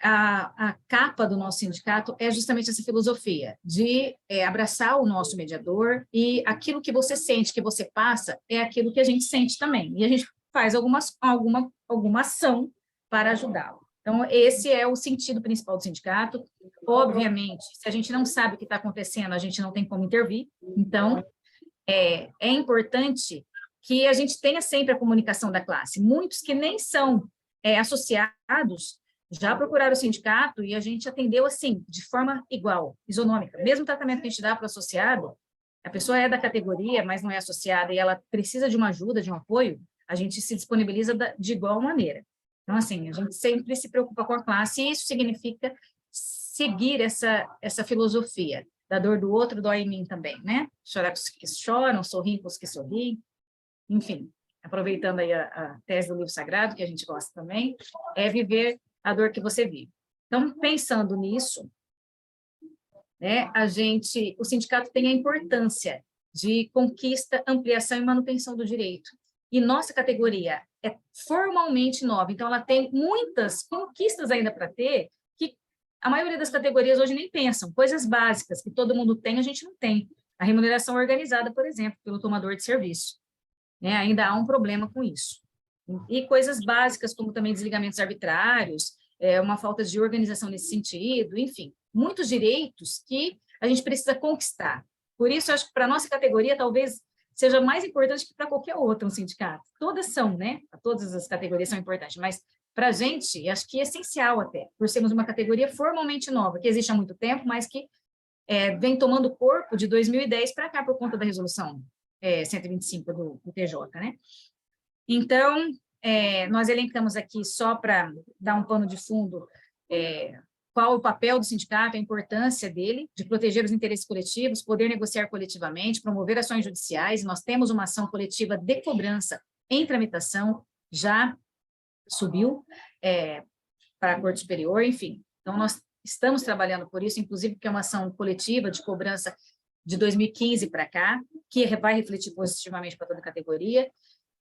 a capa do nosso sindicato é justamente essa filosofia de abraçar o nosso mediador, e aquilo que você sente, que você passa, é aquilo que a gente sente também. E a gente faz alguma ação para ajudá-lo. Então, esse é o sentido principal do sindicato. Obviamente, se a gente não sabe o que está acontecendo, a gente não tem como intervir. Então, é importante que a gente tenha sempre a comunicação da classe. Muitos que nem são associados já procuraram o sindicato e a gente atendeu assim, de forma igual, isonômica. Mesmo tratamento que a gente dá para o associado, a pessoa é da categoria, mas não é associada, e ela precisa de uma ajuda, de um apoio, a gente se disponibiliza de igual maneira. Então, assim, a gente sempre se preocupa com a classe, e isso significa seguir essa filosofia. Da dor do outro, dói em mim também, né? Chorar com os que choram, sorrir com os que sorriem. Enfim, aproveitando aí a tese do livro sagrado, que a gente gosta também, é viver a dor que você vive. Então, pensando nisso, né, o sindicato tem a importância de conquista, ampliação e manutenção do direito. E nossa categoria é formalmente nova, então ela tem muitas conquistas ainda para ter, que a maioria das categorias hoje nem pensam. Coisas básicas que todo mundo tem, a gente não tem. A remuneração organizada, por exemplo, pelo tomador de serviço, né, ainda há um problema com isso. E coisas básicas, como também desligamentos arbitrários, uma falta de organização nesse sentido, enfim, muitos direitos que a gente precisa conquistar. Por isso, eu acho que para a nossa categoria, talvez seja mais importante que para qualquer outra um sindicato. Todas são, né? Todas as categorias são importantes, mas para a gente, acho que é essencial até, por sermos uma categoria formalmente nova, que existe há muito tempo, mas que vem tomando corpo de 2010 para cá, por conta da resolução 125 do TJ, né? Então, nós elencamos aqui, só para dar um pano de fundo, qual o papel do sindicato, a importância dele, de proteger os interesses coletivos, poder negociar coletivamente, promover ações judiciais. Nós temos uma ação coletiva de cobrança em tramitação, já subiu para a Corte Superior, enfim. Então, nós estamos trabalhando por isso, inclusive porque é uma ação coletiva de cobrança de 2015 para cá, que vai refletir positivamente para toda a categoria.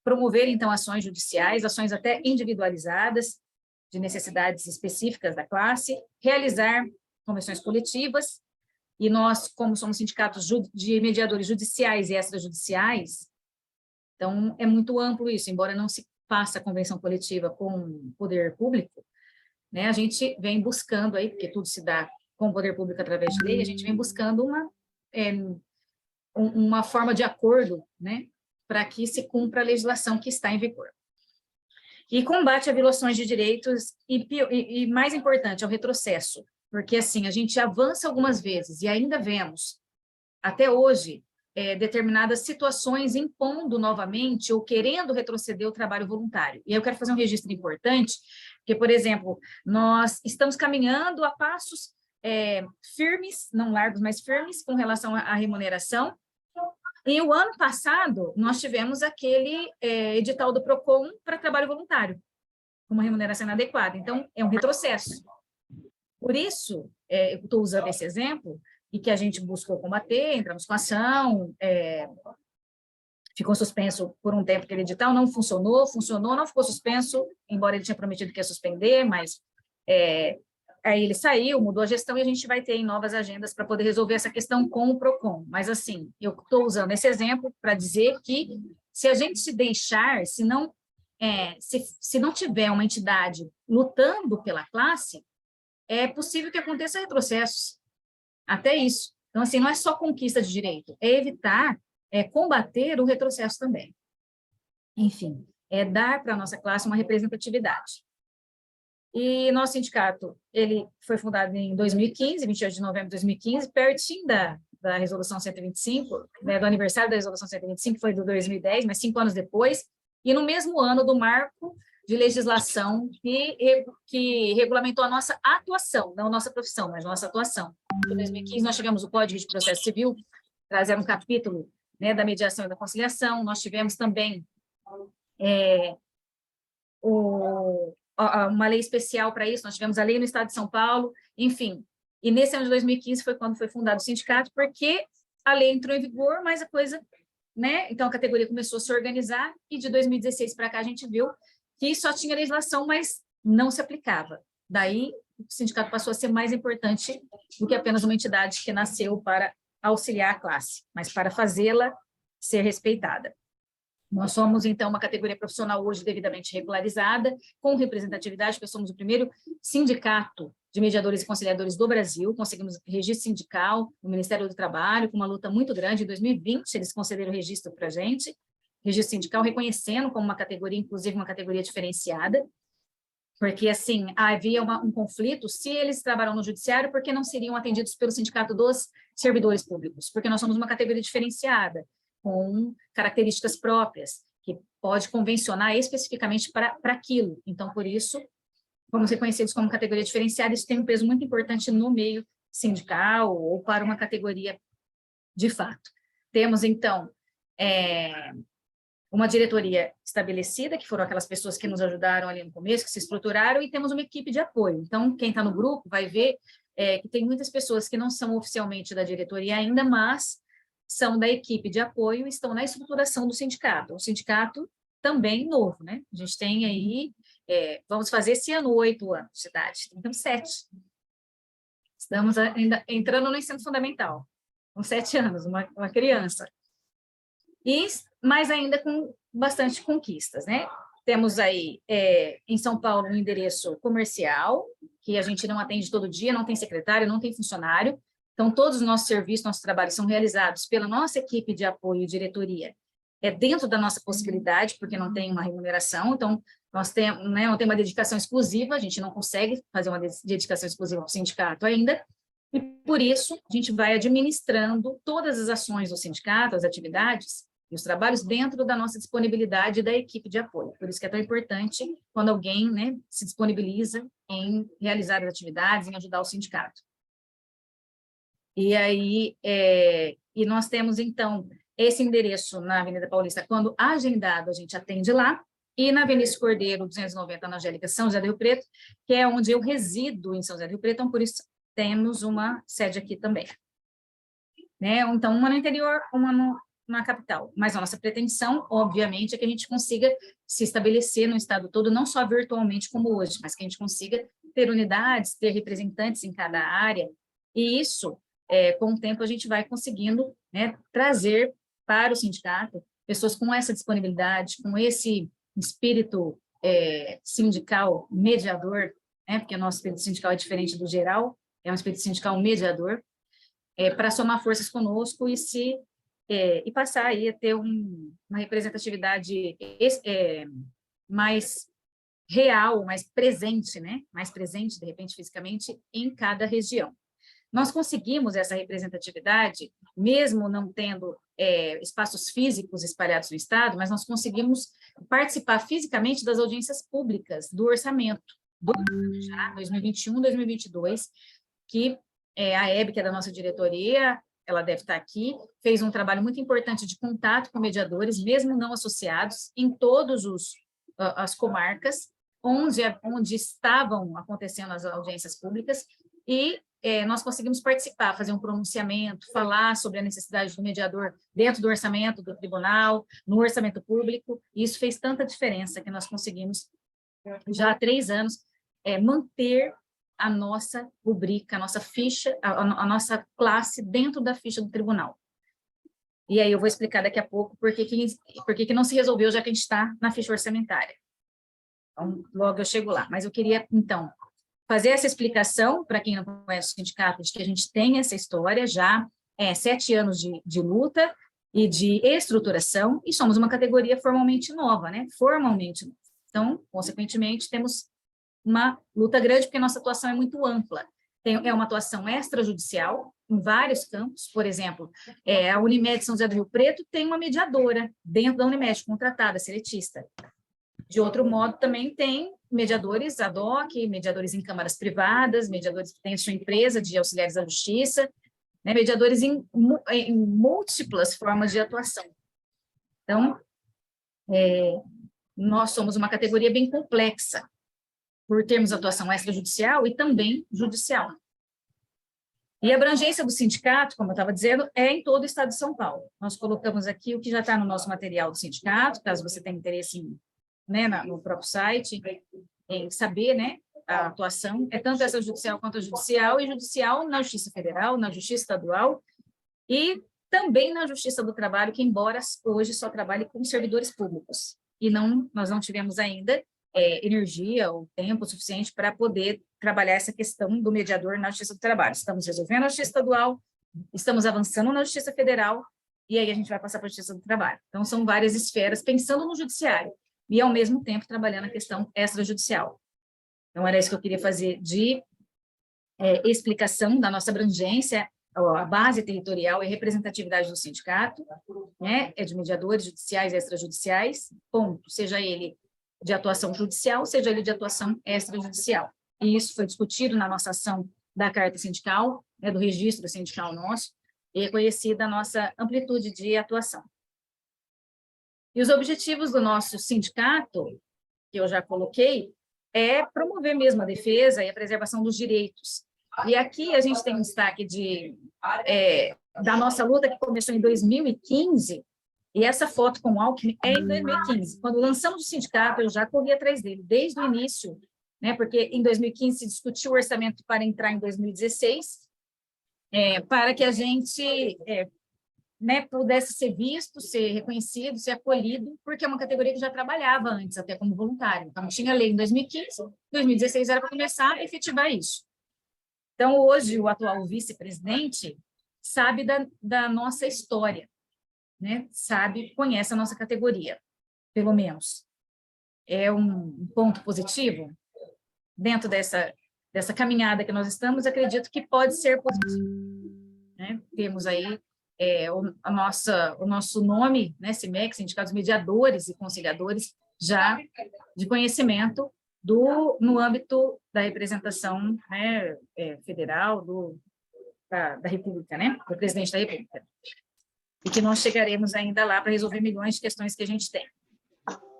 Promover, então, ações judiciais, ações até individualizadas, de necessidades específicas da classe, realizar convenções coletivas, e nós, como somos sindicatos de mediadores judiciais e extrajudiciais, então é muito amplo isso, embora não se faça convenção coletiva com o poder público, né, a gente vem buscando aí, porque tudo se dá com o poder público através de lei, a gente vem buscando uma forma de acordo, né, para que se cumpra a legislação que está em vigor. E combate a violações de direitos, e mais importante, ao retrocesso, porque, assim, a gente avança algumas vezes, e ainda vemos, até hoje, determinadas situações impondo novamente ou querendo retroceder o trabalho voluntário. E aí eu quero fazer um registro importante, porque, por exemplo, nós estamos caminhando a passos firmes, não largos, mas firmes, com relação à remuneração. E o ano passado, nós tivemos aquele edital do PROCON para trabalho voluntário, com uma remuneração inadequada. Então, é um retrocesso. Por isso, eu estou usando esse exemplo, e que a gente buscou combater, entramos com ação, ficou suspenso por um tempo aquele edital, não funcionou, não ficou suspenso, embora ele tinha prometido que ia suspender, mas aí ele saiu, mudou a gestão, e a gente vai ter em novas agendas para poder resolver essa questão com o PROCON. Mas, assim, eu estou usando esse exemplo para dizer que, se a gente se deixar, se não tiver uma entidade lutando pela classe, é possível que aconteça retrocessos, até isso. Então, assim, não é só conquista de direito, é evitar, combater o retrocesso também. Enfim, é dar para a nossa classe uma representatividade. E nosso sindicato, ele foi fundado em 2015, 28 de novembro de 2015, pertinho da Resolução 125, né, do aniversário da Resolução 125, que foi de 2010, mas 5 anos depois, e no mesmo ano do marco de legislação que regulamentou a nossa atuação, não a nossa profissão, mas a nossa atuação. Em 2015, nós tivemos o Código de Processo Civil, trazer um capítulo, né, da mediação e da conciliação. Nós tivemos também uma lei especial para isso, nós tivemos a lei no Estado de São Paulo, enfim. E nesse ano de 2015 foi quando foi fundado o sindicato, porque a lei entrou em vigor, mas a coisa, né? Então a categoria começou a se organizar, e de 2016 para cá a gente viu que só tinha legislação, mas não se aplicava. Daí o sindicato passou a ser mais importante do que apenas uma entidade que nasceu para auxiliar a classe, mas para fazê-la ser respeitada. Nós somos, então, uma categoria profissional hoje devidamente regularizada, com representatividade, porque somos o primeiro sindicato de mediadores e conciliadores do Brasil, conseguimos registro sindical no Ministério do Trabalho, com uma luta muito grande. Em 2020, eles concederam o registro para a gente, registro sindical, reconhecendo como uma categoria, inclusive uma categoria diferenciada, porque, assim, havia um conflito se eles trabalham no judiciário, porque não seriam atendidos pelo sindicato dos servidores públicos, porque nós somos uma categoria diferenciada, com características próprias, que pode convencionar especificamente para aquilo. Então, por isso, fomos reconhecidos como categoria diferenciada. Isso tem um peso muito importante no meio sindical ou para uma categoria de fato. Temos, então, uma diretoria estabelecida, que foram aquelas pessoas que nos ajudaram ali no começo, que se estruturaram, e temos uma equipe de apoio. Então, quem está no grupo vai ver que tem muitas pessoas que não são oficialmente da diretoria ainda, mas são da equipe de apoio e estão na estruturação do sindicato. O sindicato também novo, né? A gente tem aí, vamos fazer esse ano 8 anos de idade, então 7. Estamos ainda entrando no ensino fundamental, com 7 anos, uma criança. E mais ainda com bastante conquistas, né? Temos aí, em São Paulo, um endereço comercial, que a gente não atende todo dia, não tem secretário, não tem funcionário. Então, todos os nossos serviços, nossos trabalhos são realizados pela nossa equipe de apoio e diretoria. É dentro da nossa possibilidade, porque não tem uma remuneração, então, nós temos, né, não tem uma dedicação exclusiva, a gente não consegue fazer uma dedicação exclusiva para o sindicato ainda, e por isso, a gente vai administrando todas as ações do sindicato, as atividades e os trabalhos dentro da nossa disponibilidade da equipe de apoio. Por isso que é tão importante quando alguém, né, se disponibiliza em realizar as atividades, em ajudar o sindicato. E aí, e nós temos, então, esse endereço na Avenida Paulista, quando agendado, a gente atende lá, e na Avenida Cordeiro, 290, na Angélica, São José do Rio Preto, que é onde eu resido em São José do Rio Preto, então, por isso, temos uma sede aqui também. Né? Então, uma no interior, uma na capital. Mas a nossa pretensão, obviamente, é que a gente consiga se estabelecer no estado todo, não só virtualmente como hoje, mas que a gente consiga ter unidades, ter representantes em cada área, e isso, com o tempo, a gente vai conseguindo, né, trazer para o sindicato pessoas com essa disponibilidade, com esse espírito sindical mediador, né, porque o nosso espírito sindical é diferente do geral, é um espírito sindical mediador, para somar forças conosco e passar aí a ter uma representatividade mais real, mais presente, né? Mais presente, de repente, fisicamente, em cada região. Nós conseguimos essa representatividade, mesmo não tendo espaços físicos espalhados no Estado, mas nós conseguimos participar fisicamente das audiências públicas do orçamento do ano já, 2021, 2022, que a Hebe, que é da nossa diretoria, ela deve estar aqui, fez um trabalho muito importante de contato com mediadores, mesmo não associados, em todas as comarcas, onde estavam acontecendo as audiências públicas, e nós conseguimos participar, fazer um pronunciamento, falar sobre a necessidade do mediador dentro do orçamento do tribunal, no orçamento público, e isso fez tanta diferença que nós conseguimos, já há 3 anos, manter a nossa rubrica, a nossa ficha, a nossa classe dentro da ficha do tribunal. E aí eu vou explicar daqui a pouco por que não se resolveu, já que a gente está na ficha orçamentária. Então, logo eu chego lá. Mas eu queria, então, fazer essa explicação, para quem não conhece o sindicato, de que a gente tem essa história já, 7 anos de luta e de estruturação, e somos uma categoria formalmente nova, né? Formalmente nova. Então, consequentemente, temos uma luta grande, porque nossa atuação é muito ampla. É uma atuação extrajudicial em vários campos, por exemplo, a Unimed São José do Rio Preto tem uma mediadora dentro da Unimed, contratada, seletista. De outro modo, também tem mediadores ad hoc, mediadores em câmaras privadas, mediadores que têm sua empresa de auxiliares da justiça, né, mediadores em múltiplas formas de atuação. Então, nós somos uma categoria bem complexa, por termos atuação extrajudicial e também judicial. E a abrangência do sindicato, como eu estava dizendo, é em todo o estado de São Paulo. Nós colocamos aqui o que já está no nosso material do sindicato, caso você tenha interesse no próprio site, em saber, né, a atuação é tanto extrajudicial quanto a judicial, e judicial na Justiça Federal, na Justiça Estadual e também na Justiça do Trabalho, que embora hoje só trabalhe com servidores públicos. E nós não tivemos ainda energia ou tempo suficiente para poder trabalhar essa questão do mediador na Justiça do Trabalho. Estamos resolvendo a Justiça Estadual, estamos avançando na Justiça Federal, e aí a gente vai passar para a Justiça do Trabalho. Então, são várias esferas pensando no judiciário e, ao mesmo tempo, trabalhando a questão extrajudicial. Então, era isso que eu queria fazer de explicação da nossa abrangência, a base territorial e representatividade do sindicato, né, é de mediadores judiciais e extrajudiciais, ponto, seja ele de atuação judicial, seja ele de atuação extrajudicial. E isso foi discutido na nossa ação da carta sindical, né, do registro sindical nosso, e reconhecida a nossa amplitude de atuação. E os objetivos do nosso sindicato, que eu já coloquei, é promover mesmo a defesa e a preservação dos direitos. E aqui a gente tem um destaque da nossa luta que começou em 2015, e essa foto com o Alckmin é em 2015. Quando lançamos o sindicato, eu já corri atrás dele, desde o início, né, porque em 2015 se discutiu o orçamento para entrar em 2016, para que a gente né, pudesse ser visto, ser reconhecido, ser acolhido, porque é uma categoria que já trabalhava antes, até como voluntário. Então, tinha lei em 2015, 2016 era para começar a efetivar isso. Então, hoje, o atual vice-presidente sabe da nossa história, né? Conhece a nossa categoria, pelo menos. É um ponto positivo dentro dessa caminhada que nós estamos, acredito que pode ser positivo, né? Temos aí o nosso nome, né, CIMEC, Sindicatos Mediadores e Conciliadores, já de conhecimento no âmbito da representação, né, federal da República, né, do presidente da República. E que nós chegaremos ainda lá para resolver milhões de questões que a gente tem.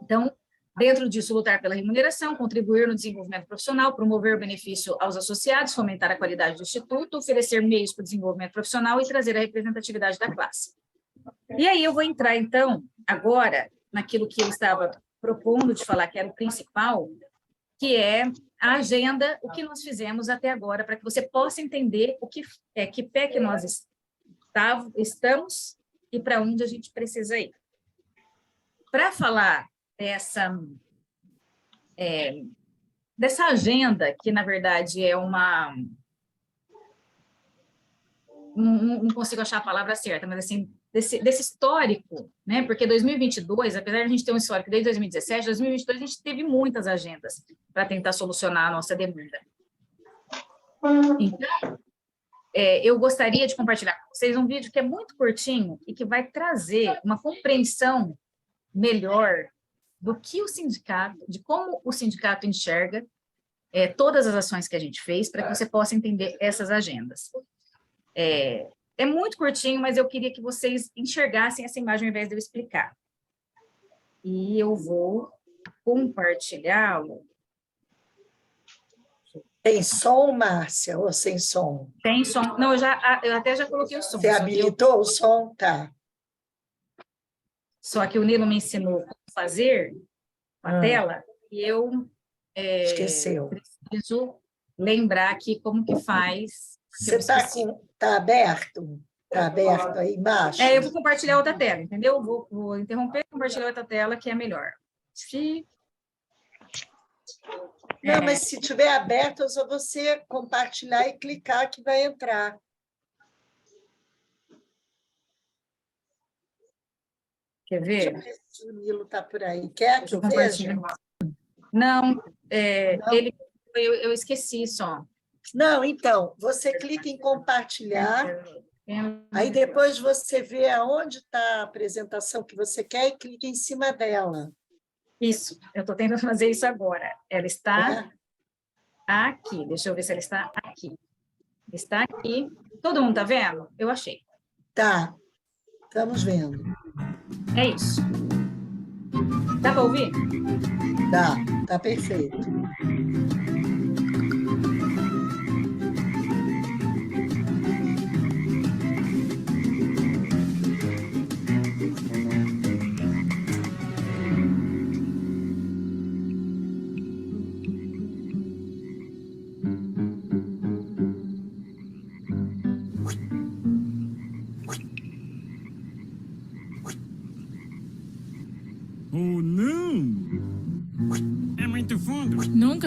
Então, dentro disso, lutar pela remuneração, contribuir no desenvolvimento profissional, promover o benefício aos associados, fomentar a qualidade do instituto, oferecer meios para o desenvolvimento profissional e trazer a representatividade da classe. E aí eu vou entrar, então, agora, naquilo que eu estava propondo de falar, que era o principal, que é a agenda, o que nós fizemos até agora, para que você possa entender que pé que nós estamos e para onde a gente precisa ir. Para falar dessa agenda, que, na verdade, é uma... Não consigo achar a palavra certa, mas, assim, desse histórico, né? Porque 2022, apesar de a gente ter um histórico desde 2017, 2022 a gente teve muitas agendas para tentar solucionar a nossa demanda. Então, eu gostaria de compartilhar com vocês um vídeo que é muito curtinho e que vai trazer uma compreensão melhor do que o sindicato, de como o sindicato enxerga todas as ações que a gente fez, para que você possa entender essas agendas. É muito curtinho, mas eu queria que vocês enxergassem essa imagem ao invés de eu explicar. E eu vou compartilhá-lo. Tem som, Márcia, ou sem som? Tem som. Não, eu até já coloquei o som. Você habilitou o som? Tá. Só que o Nilo me ensinou como fazer a tela, e eu esqueceu. Preciso lembrar aqui como que faz. Você tá aberto? Está aberto aí embaixo? Eu vou compartilhar outra tela, entendeu? Vou interromper e compartilhar outra tela, que é melhor. Não, mas se tiver aberto, é só você compartilhar e clicar que vai entrar. Quer ver? Deixa eu ver se o Nilo está por aí. Quer que veja? Não, eu esqueci só. Não, então, você clica em compartilhar, aí depois você vê aonde está a apresentação que você quer e clica em cima dela. Isso, eu estou tentando fazer isso agora. Ela está aqui, deixa eu ver se ela está aqui. Está aqui. Todo mundo está vendo? Eu achei. Tá, estamos vendo. É isso. Dá para ouvir? Dá, tá perfeito.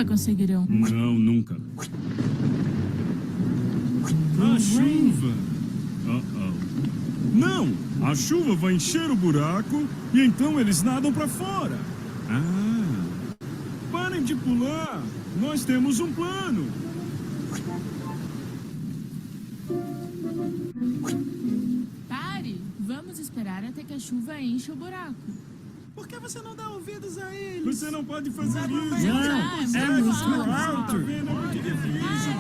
Nunca conseguirão. Não, nunca. A chuva. Não! A chuva vai encher o buraco e então eles nadam para fora. Parem de pular! Nós temos um plano. Pare! Vamos esperar até que a chuva encha o buraco. Por que você não dá ouvidos a eles? Você não pode fazer isso. Não, É muito alto. alto. Tá vendo? É muito difícil.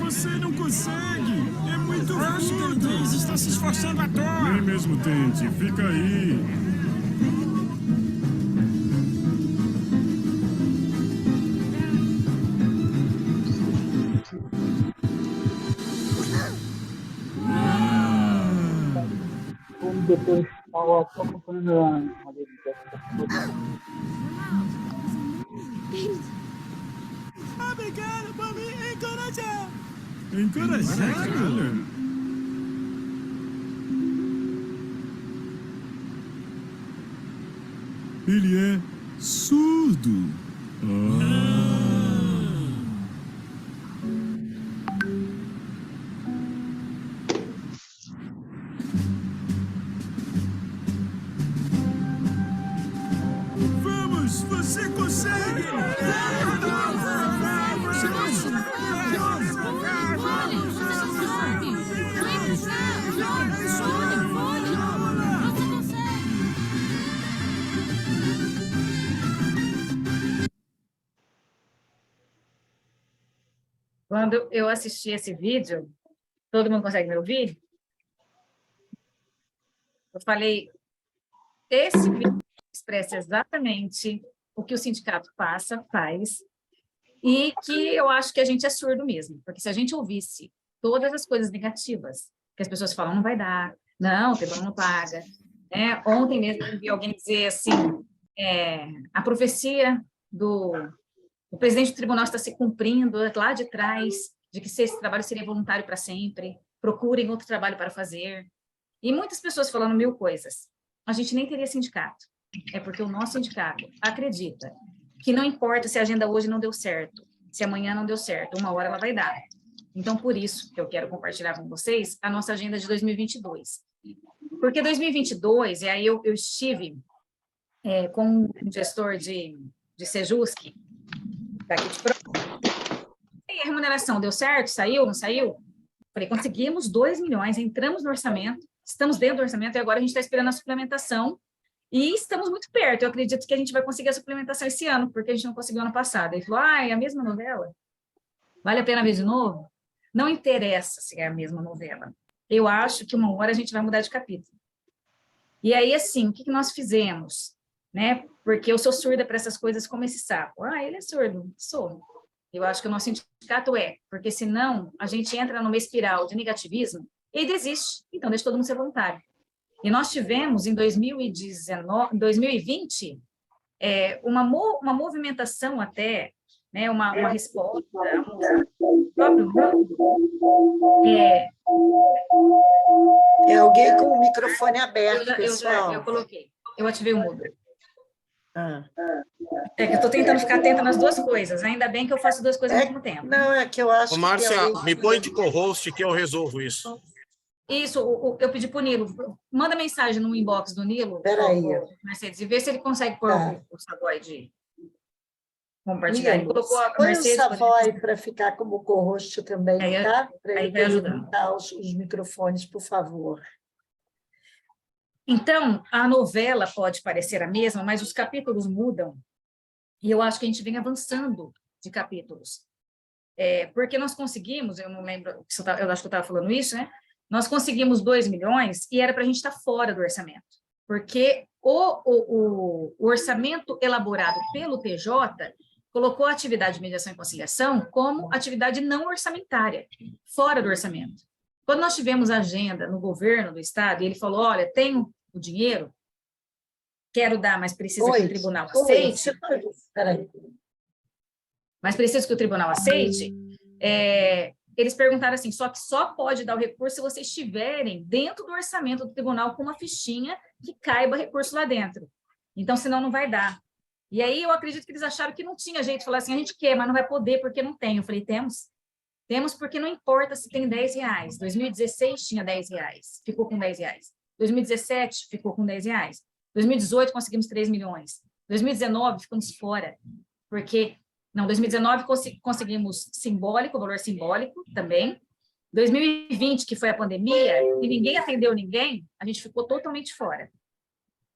Você não consegue. É muito rápido. Eles estão se esforçando à toa. Nem mesmo tente. Fica aí. Depois estava acompanhando a Obrigado por me encorajar. Encorajar? Ele é surdo. Vamos, você consegue! Quando eu assisti esse vídeo, todo mundo consegue me ouvir? Eu falei, esse vídeo expressa exatamente o que o sindicato faz, e que eu acho que a gente é surdo mesmo, porque se a gente ouvisse todas as coisas negativas, que as pessoas falam, não vai dar, não, o tribunal não paga, né? Ontem mesmo eu vi alguém dizer assim, a profecia o presidente do tribunal está se cumprindo lá de trás, de que esse trabalho seria voluntário para sempre, procurem outro trabalho para fazer. E muitas pessoas falando mil coisas. A gente nem teria sindicato. É porque o nosso sindicato acredita que não importa se a agenda hoje não deu certo, se amanhã não deu certo, uma hora ela vai dar. Então, por isso que eu quero compartilhar com vocês a nossa agenda de 2022. Porque 2022, e aí eu estive com um gestor de Sejusc, daqui de Pronto. E a remuneração deu certo? Saiu? Não saiu? Falei, conseguimos 2 milhões, entramos no orçamento, estamos dentro do orçamento e agora a gente está esperando a suplementação e estamos muito perto. Eu acredito que a gente vai conseguir a suplementação esse ano, porque a gente não conseguiu ano passado. Ele falou, é a mesma novela? Vale a pena ver de novo? Não interessa se é a mesma novela. Eu acho que uma hora a gente vai mudar de capítulo. E aí, assim, o que nós fizemos? Né? Porque eu sou surda para essas coisas como esse sapo. Ele é surdo. Sou. Eu acho que o nosso sindicato porque senão a gente entra numa espiral de negativismo e desiste. Então, deixa todo mundo ser voluntário. E nós tivemos, em 2020, uma movimentação até, né, uma resposta, um próprio mundo. Alguém com o microfone aberto, pessoal. Eu coloquei. Eu ativei o mudo. Que eu estou tentando ficar atenta nas duas coisas. Ainda bem que eu faço duas coisas ao mesmo tempo. Não, é que eu acho que... Márcia, me põe de co-host que eu resolvo isso. Isso, eu pedi para o Nilo. Manda mensagem no inbox do Nilo, Mercedes, e vê se ele consegue pôr o Savoy de compartilhar. Ele colocou a põe Mercedes... o Savoy para ficar como co-host também, tá? Para ele ajudar os microfones, por favor. Então, a novela pode parecer a mesma, mas os capítulos mudam, e eu acho que a gente vem avançando de capítulos. Porque nós conseguimos, eu não lembro, eu acho que eu estava falando isso, né? Nós conseguimos 2 milhões e era para a gente estar fora do orçamento, porque o orçamento elaborado pelo TJ colocou a atividade de mediação e conciliação como atividade não orçamentária, fora do orçamento. Quando nós tivemos a agenda no governo do estado, e ele falou, olha, tenho o dinheiro, quero dar, mas precisa que o tribunal aceite. Mas preciso que o tribunal aceite. Eles perguntaram assim, só que só pode dar o recurso se vocês estiverem dentro do orçamento do tribunal com uma fichinha que caiba recurso lá dentro. Então, senão não vai dar. E aí eu acredito que eles acharam que não tinha jeito, falaram assim, a gente quer, mas não vai poder porque não tem. Eu falei, temos. Temos porque não importa se tem R$10. 2016 tinha R$10, ficou com R$10. 2017 ficou com R$10. 2018 conseguimos 3 milhões. 2019 ficamos fora, porque... Não, 2019 conseguimos simbólico, valor simbólico também. 2020, que foi a pandemia, e ninguém atendeu ninguém, a gente ficou totalmente fora.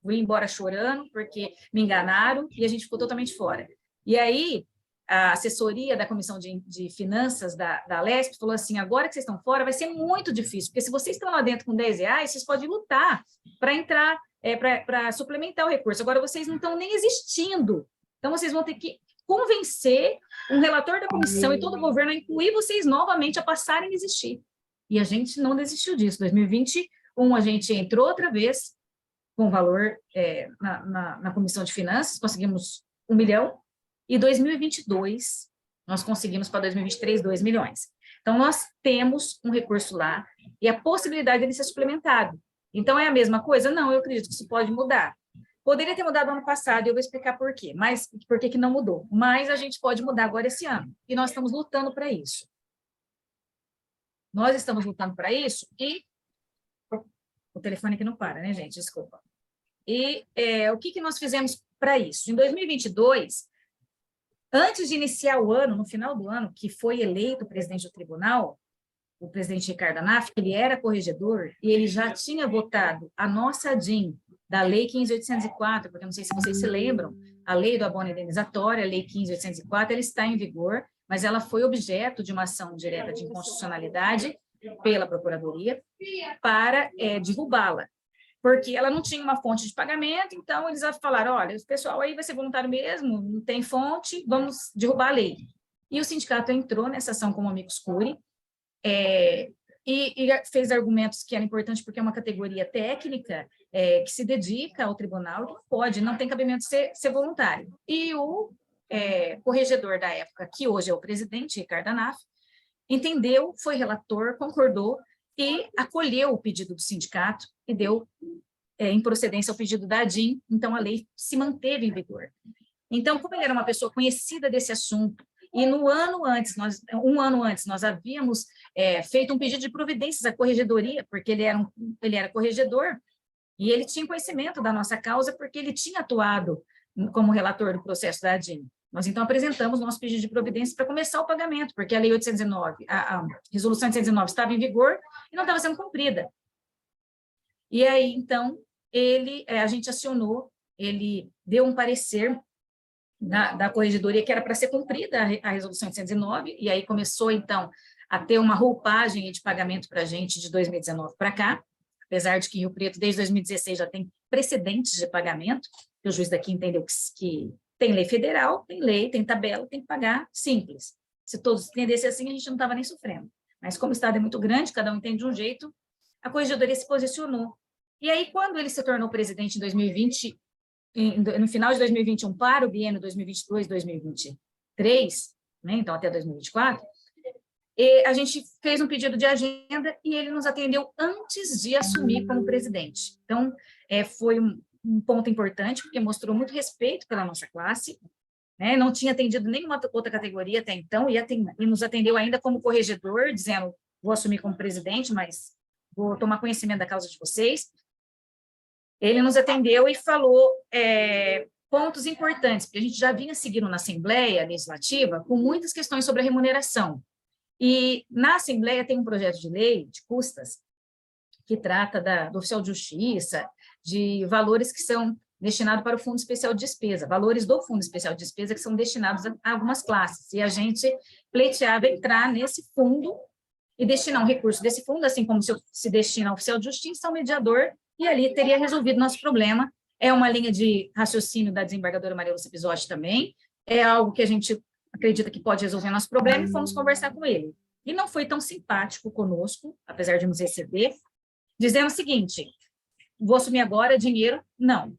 Fui embora chorando, porque me enganaram, e a gente ficou totalmente fora. E aí, a assessoria da Comissão de Finanças da Alesp falou assim, agora que vocês estão fora, vai ser muito difícil, porque se vocês estão lá dentro com R$10, vocês podem lutar para entrar, para suplementar o recurso. Agora, vocês não estão nem existindo. Então, vocês vão ter que convencer um relator da comissão e todo o governo a incluir vocês novamente a passarem a existir. E a gente não desistiu disso. Em 2021, a gente entrou outra vez com valor na Comissão de Finanças, conseguimos 1 milhão, e 2022, nós conseguimos para 2023 2 milhões. Então, nós temos um recurso lá e a possibilidade dele ser suplementado. Então, é a mesma coisa? Não, eu acredito que isso pode mudar. Poderia ter mudado ano passado, e eu vou explicar por quê, mas por que não mudou. Mas a gente pode mudar agora esse ano, e nós estamos lutando para isso. Nós estamos lutando para isso, e... O telefone aqui não para, né, gente? Desculpa. E o que nós fizemos para isso? Em 2022, antes de iniciar o ano, no final do ano, que foi eleito o presidente do tribunal, o presidente Ricardo Anaf, ele era corregedor, e ele já tinha votado a nossa DIN, da Lei 15.804, porque eu não sei se vocês se lembram, a Lei do Abono Indenizatório, a Lei 15.804, ela está em vigor, mas ela foi objeto de uma ação direta de inconstitucionalidade pela Procuradoria para derrubá-la, porque ela não tinha uma fonte de pagamento, então eles falaram, olha, o pessoal aí vai ser voluntário mesmo, não tem fonte, vamos derrubar a lei. E o sindicato entrou nessa ação como amicus curiae, e fez argumentos que era importante porque é uma categoria técnica que se dedica ao tribunal, que não tem cabimento ser voluntário. E o corregedor da época, que hoje é o presidente, Ricardo Anaf, entendeu, foi relator, concordou e acolheu o pedido do sindicato e deu em procedência ao pedido da ADIM, então a lei se manteve em vigor. Então, como ele era uma pessoa conhecida desse assunto, e um ano antes, nós havíamos feito um pedido de providências à corregedoria, porque ele era corregedor, e ele tinha conhecimento da nossa causa, porque ele tinha atuado como relator do processo da ADIM. Nós, então, apresentamos nosso pedido de providência para começar o pagamento, porque a Lei 809, a Resolução 809 estava em vigor e não estava sendo cumprida. E aí, então, a gente acionou, ele deu um parecer da corregedoria que era para ser cumprida a Resolução 809, e aí começou, então, a ter uma roupagem de pagamento para a gente de 2019 para cá, apesar de que Rio Preto, desde 2016, já tem precedentes de pagamento, que o juiz daqui entendeu que tem lei federal, tem lei, tem tabela, tem que pagar simples. Se todos entendessem assim, a gente não estava nem sofrendo. Mas como o Estado é muito grande, cada um entende de um jeito, a corregedoria se posicionou. E aí, quando ele se tornou presidente em 2020, no final de 2021, para o biênio 2022-2023, né, então até 2024, a gente fez um pedido de agenda e ele nos atendeu antes de assumir como presidente. Então, foi um ponto importante, porque mostrou muito respeito pela nossa classe, né? Não tinha atendido nenhuma outra categoria até então, e nos atendeu ainda como corregedor, dizendo, vou assumir como presidente, mas vou tomar conhecimento da causa de vocês. Ele nos atendeu e falou pontos importantes, porque a gente já vinha seguindo na Assembleia Legislativa com muitas questões sobre a remuneração. E na Assembleia tem um projeto de lei de custas que trata do oficial de justiça, de valores que são destinados para o Fundo Especial de Despesa, valores do Fundo Especial de Despesa que são destinados a algumas classes. E a gente pleiteava entrar nesse fundo e destinar um recurso desse fundo, assim como se destina ao oficial de justiça, ao mediador, e ali teria resolvido nosso problema. É uma linha de raciocínio da desembargadora Maria Lúcia Pisotti também, é algo que a gente acredita que pode resolver nosso problema, e fomos conversar com ele. E não foi tão simpático conosco, apesar de nos receber, dizendo o seguinte, vou assumir agora dinheiro? Não.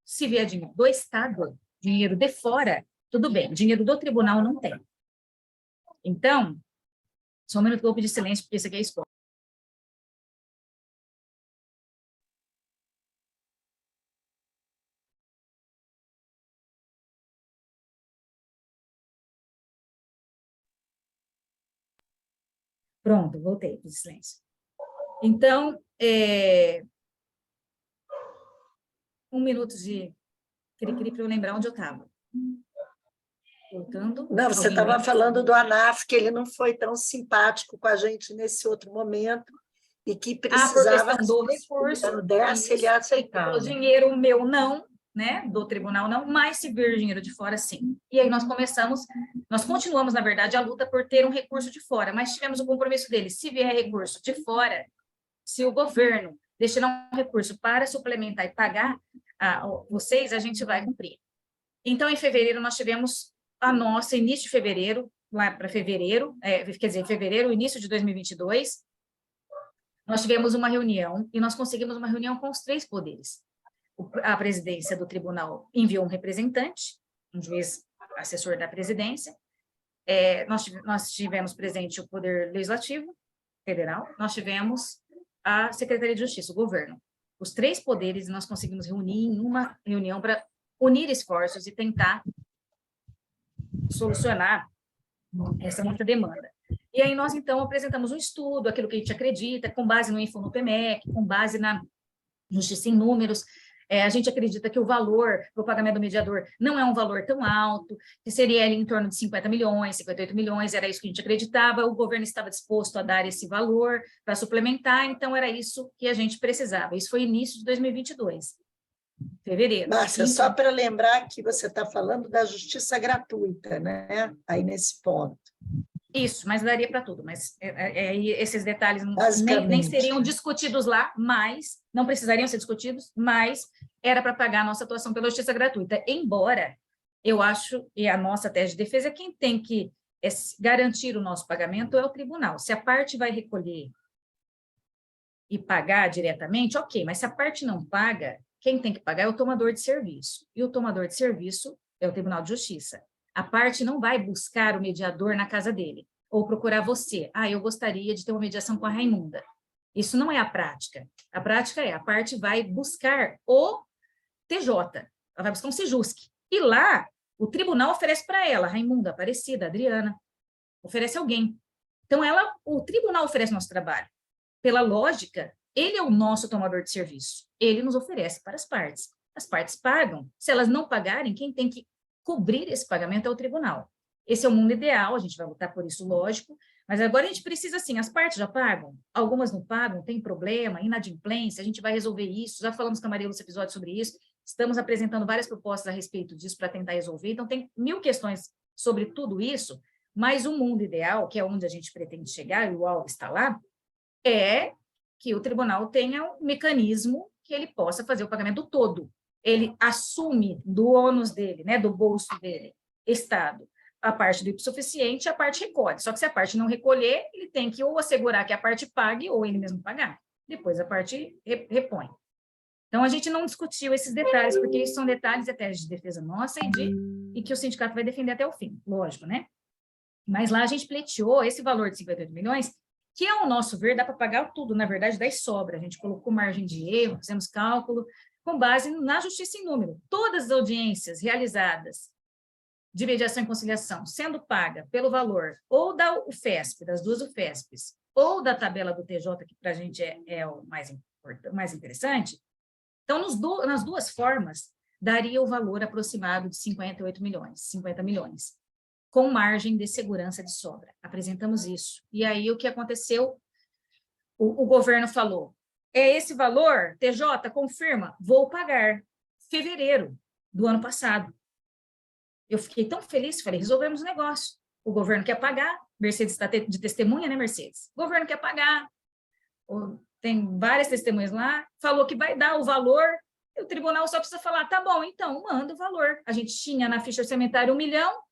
Se vier dinheiro do Estado, dinheiro de fora, tudo bem, dinheiro do tribunal não tem. Então, só um minuto que eu vou pedir silêncio, porque isso aqui é escola. Pronto, voltei para o silêncio. Então, 1 minuto de cri-cri para eu lembrar onde eu estava. Voltando. Não, você estava falando do ANAF, que ele não foi tão simpático com a gente nesse outro momento e que precisava do recurso, dessa, ele aceitava. O dinheiro meu não, né, do tribunal não, mas se vir dinheiro de fora, sim. E aí nós continuamos, na verdade, a luta por ter um recurso de fora, mas tivemos o compromisso dele, se vier recurso de fora, se o governo destinar um recurso para suplementar e pagar vocês, a gente vai cumprir. Então, em fevereiro, nós tivemos início de fevereiro, lá para fevereiro, quer dizer, fevereiro, início de 2022, nós tivemos uma reunião, e nós conseguimos uma reunião com os 3 poderes. A presidência do tribunal enviou um representante, um juiz assessor da presidência, nós tivemos presente o Poder Legislativo Federal, nós tivemos a Secretaria de Justiça, o governo. Os 3 poderes, nós conseguimos reunir em uma reunião para unir esforços e tentar solucionar essa muita demanda. E aí nós, então, apresentamos um estudo, aquilo que a gente acredita, com base no InfoNUPMEC, com base na Justiça em Números. A gente acredita que o valor para o pagamento do mediador não é um valor tão alto, que seria ali em torno de 50 milhões, 58 milhões, era isso que a gente acreditava, o governo estava disposto a dar esse valor para suplementar, então era isso que a gente precisava. Isso foi início de 2022, fevereiro. Márcia, só para lembrar que você está falando da justiça gratuita, né? Aí nesse ponto. Isso, mas daria para tudo, mas esses detalhes nem seriam discutidos lá, mas não precisariam ser discutidos, mas era para pagar a nossa atuação pela justiça gratuita, embora eu acho, e a nossa tese de defesa, quem tem que garantir o nosso pagamento é o tribunal. Se a parte vai recolher e pagar diretamente, ok, mas se a parte não paga, quem tem que pagar é o tomador de serviço, e o tomador de serviço é o Tribunal de Justiça. A parte não vai buscar o mediador na casa dele, ou procurar você. Eu gostaria de ter uma mediação com a Raimunda. Isso não é a prática. A prática a parte vai buscar o TJ, ela vai buscar um Sejusc. E lá, o tribunal oferece para ela, Raimunda, Aparecida, Adriana, oferece alguém. Então, o tribunal oferece nosso trabalho. Pela lógica, ele é o nosso tomador de serviço. Ele nos oferece para as partes. As partes pagam. Se elas não pagarem, quem tem que cobrir esse pagamento é o tribunal. Esse é o mundo ideal, a gente vai lutar por isso, lógico, mas agora a gente precisa, assim, as partes já pagam, algumas não pagam, tem problema, inadimplência, a gente vai resolver isso, já falamos com a Maria nesse episódio sobre isso, estamos apresentando várias propostas a respeito disso para tentar resolver, então tem 1000 questões sobre tudo isso, mas o mundo ideal, que é onde a gente pretende chegar, e o Alves está lá, é que o tribunal tenha um mecanismo que ele possa fazer o pagamento todo. Ele assume do ônus dele, né, do bolso dele, Estado, a parte do hipossuficiente, a parte recolhe. Só que se a parte não recolher, ele tem que ou assegurar que a parte pague ou ele mesmo pagar. Depois a parte repõe. Então, a gente não discutiu esses detalhes, porque isso são detalhes da tese de defesa nossa e que o sindicato vai defender até o fim, lógico, né? Mas lá a gente pleiteou esse valor de 58 milhões, que, ao nosso ver, dá para pagar tudo, na verdade, daí sobra. A gente colocou margem de erro, fizemos cálculo, com base na justiça em número. Todas as audiências realizadas de mediação e conciliação, sendo paga pelo valor ou da UFESP, das 2 UFESPs, ou da tabela do TJ, que para a gente é o mais interessante, então, nas 2 formas, daria o valor aproximado de 58 milhões, 50 milhões, com margem de segurança de sobra. Apresentamos isso. E aí, o que aconteceu? O governo falou, esse valor, TJ, confirma, vou pagar fevereiro do ano passado. Eu fiquei tão feliz, falei, resolvemos o negócio. O governo quer pagar, Mercedes está de testemunha, né, Mercedes? O governo quer pagar, tem várias testemunhas lá, falou que vai dar o valor, e o tribunal só precisa falar, tá bom, então, manda o valor. A gente tinha na ficha orçamentária 1 milhão,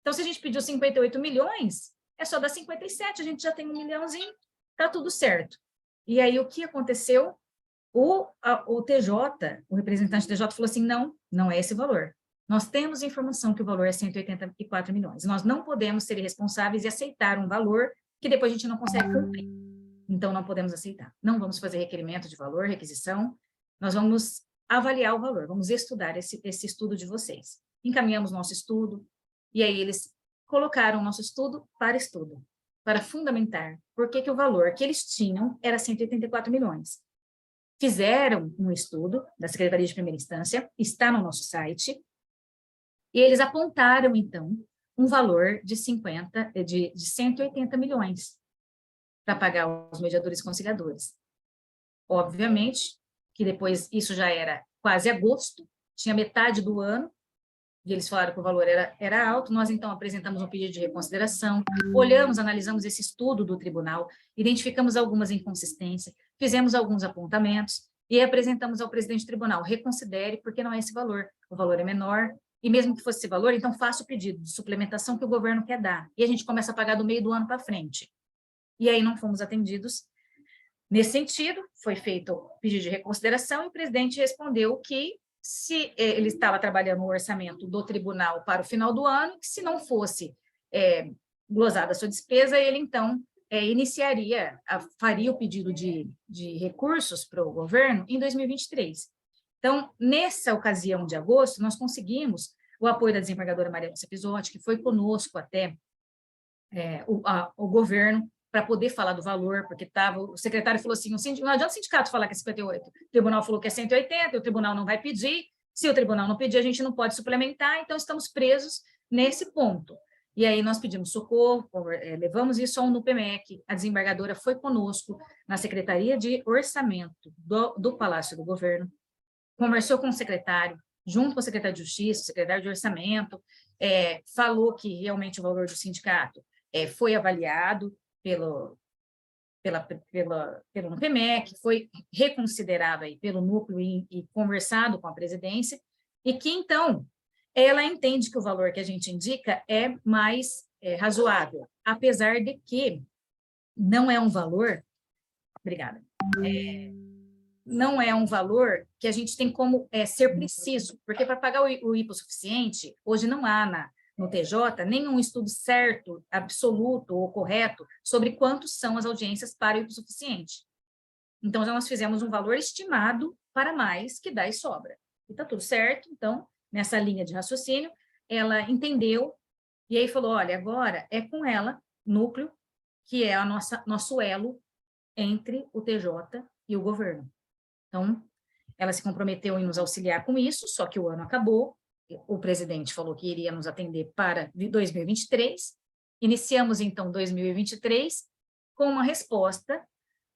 então se a gente pediu 58 milhões, é só dar 57, a gente já tem 1 milhãozinho, tá tudo certo. E aí, o que aconteceu? O TJ, o representante do TJ falou assim, não é esse valor. Nós temos informação que o valor é 184 milhões. Nós não podemos ser irresponsáveis e aceitar um valor que depois a gente não consegue cumprir. Então, não podemos aceitar. Não vamos fazer requerimento de valor, requisição. Nós vamos avaliar o valor, vamos estudar esse estudo de vocês. Encaminhamos nosso estudo, e aí eles colocaram nosso estudo para estudo. para fundamentar por que o valor que eles tinham era 184 milhões. Fizeram um estudo da Secretaria de Primeira Instância, está no nosso site, e eles apontaram, então, um valor de 180 milhões para pagar os mediadores e conciliadores. Obviamente que depois, isso já era quase agosto, tinha metade do ano, e eles falaram que o valor era alto, nós então apresentamos um pedido de reconsideração, olhamos, analisamos esse estudo do tribunal, identificamos algumas inconsistências, fizemos alguns apontamentos e apresentamos ao presidente do tribunal, reconsidere, porque não é esse valor, o valor é menor, e mesmo que fosse esse valor, então faça o pedido de suplementação que o governo quer dar, e a gente começa a pagar do meio do ano para frente. E aí não fomos atendidos. Nesse sentido, foi feito o pedido de reconsideração e o presidente respondeu que se ele estava trabalhando o orçamento do tribunal para o final do ano, que se não fosse glosada a sua despesa, ele então faria o pedido de recursos para o governo em 2023. Então, nessa ocasião de agosto, nós conseguimos o apoio da desembargadora Maria Lúcia Pisotti, que foi conosco até o governo, para poder falar do valor, porque o secretário falou assim, não adianta o sindicato falar que é 58, o tribunal falou que é 180, o tribunal não vai pedir, se o tribunal não pedir, a gente não pode suplementar, então estamos presos nesse ponto. E aí nós pedimos socorro, levamos isso ao NUPEMEC, a desembargadora foi conosco na Secretaria de Orçamento do Palácio do Governo, conversou com o secretário, junto com o secretário de Justiça, o secretário de Orçamento, falou que realmente o valor do sindicato foi avaliado pelo NUPEMEC, foi reconsiderado aí pelo núcleo e conversado com a presidência, e que, então, ela entende que o valor que a gente indica é mais razoável, apesar de que não é um valor, obrigada, não é um valor que a gente tem como ser preciso, porque para pagar o hipossuficiente, hoje não há no TJ nenhum estudo certo, absoluto ou correto sobre quantos são as audiências para o hipossuficiente. Então, nós fizemos um valor estimado para mais, que dá e sobra. E está tudo certo, então, nessa linha de raciocínio, ela entendeu, e aí falou, olha, agora é com ela, núcleo, que é nosso elo entre o TJ e o governo. Então, ela se comprometeu em nos auxiliar com isso, só que o ano acabou, o presidente falou que iria nos atender para 2023, iniciamos, então, 2023, com uma resposta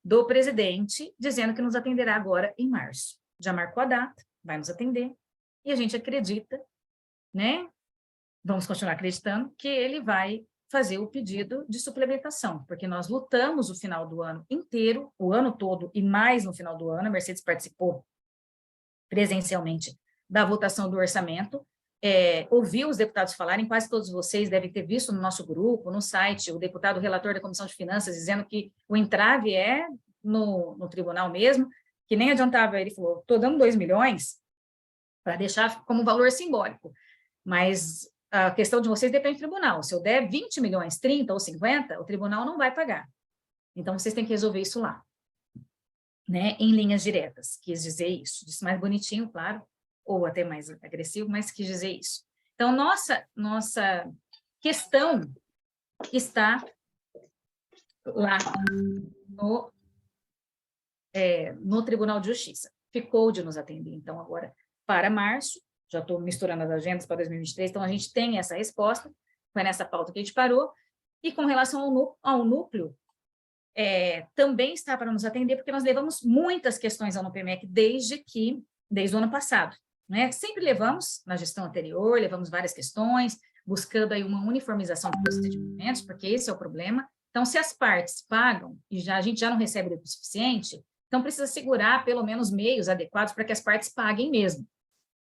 do presidente, dizendo que nos atenderá agora em março. Já marcou a data, vai nos atender, e a gente acredita, né? Vamos continuar acreditando que ele vai fazer o pedido de suplementação, porque nós lutamos o final do ano inteiro, o ano todo, e mais no final do ano, a Mercedes participou presencialmente da votação do orçamento, ouviu os deputados falarem, quase todos vocês devem ter visto no nosso grupo, no site, o deputado relator da Comissão de Finanças dizendo que o entrave é no tribunal mesmo, que nem adiantava, ele falou, estou dando 2 milhões para deixar como valor simbólico, mas a questão de vocês depende do tribunal, se eu der 20 milhões, 30 ou 50, o tribunal não vai pagar, então vocês têm que resolver isso lá, né, em linhas diretas, quis dizer isso, disse mais bonitinho, claro, ou até mais agressivo, mas quis dizer isso. Então, nossa questão está lá no Tribunal de Justiça. Ficou de nos atender, então, agora para março, já estou misturando as agendas para 2023, então a gente tem essa resposta, foi nessa pauta que a gente parou, e com relação ao núcleo, também está para nos atender, porque nós levamos muitas questões ao NUPEMEC desde o ano passado, né? Sempre levamos, na gestão anterior, levamos várias questões, buscando aí uma uniformização dos procedimentos, porque esse é o problema. Então, se as partes pagam, e a gente já não recebe o suficiente, então precisa assegurar pelo menos meios adequados para que as partes paguem mesmo.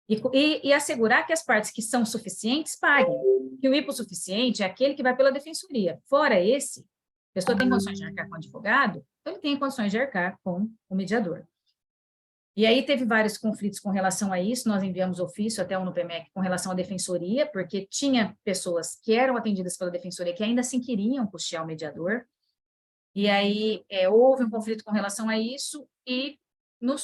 E assegurar que as partes que são suficientes paguem, que o hipossuficiente é aquele que vai pela defensoria. Fora esse, a pessoa tem condições de arcar com o advogado, então ele tem condições de arcar com o mediador. E aí teve vários conflitos com relação a isso, nós enviamos ofício até o NUPEMEC com relação à defensoria, porque tinha pessoas que eram atendidas pela defensoria que ainda assim queriam custear o mediador, e aí houve um conflito com relação a isso, e no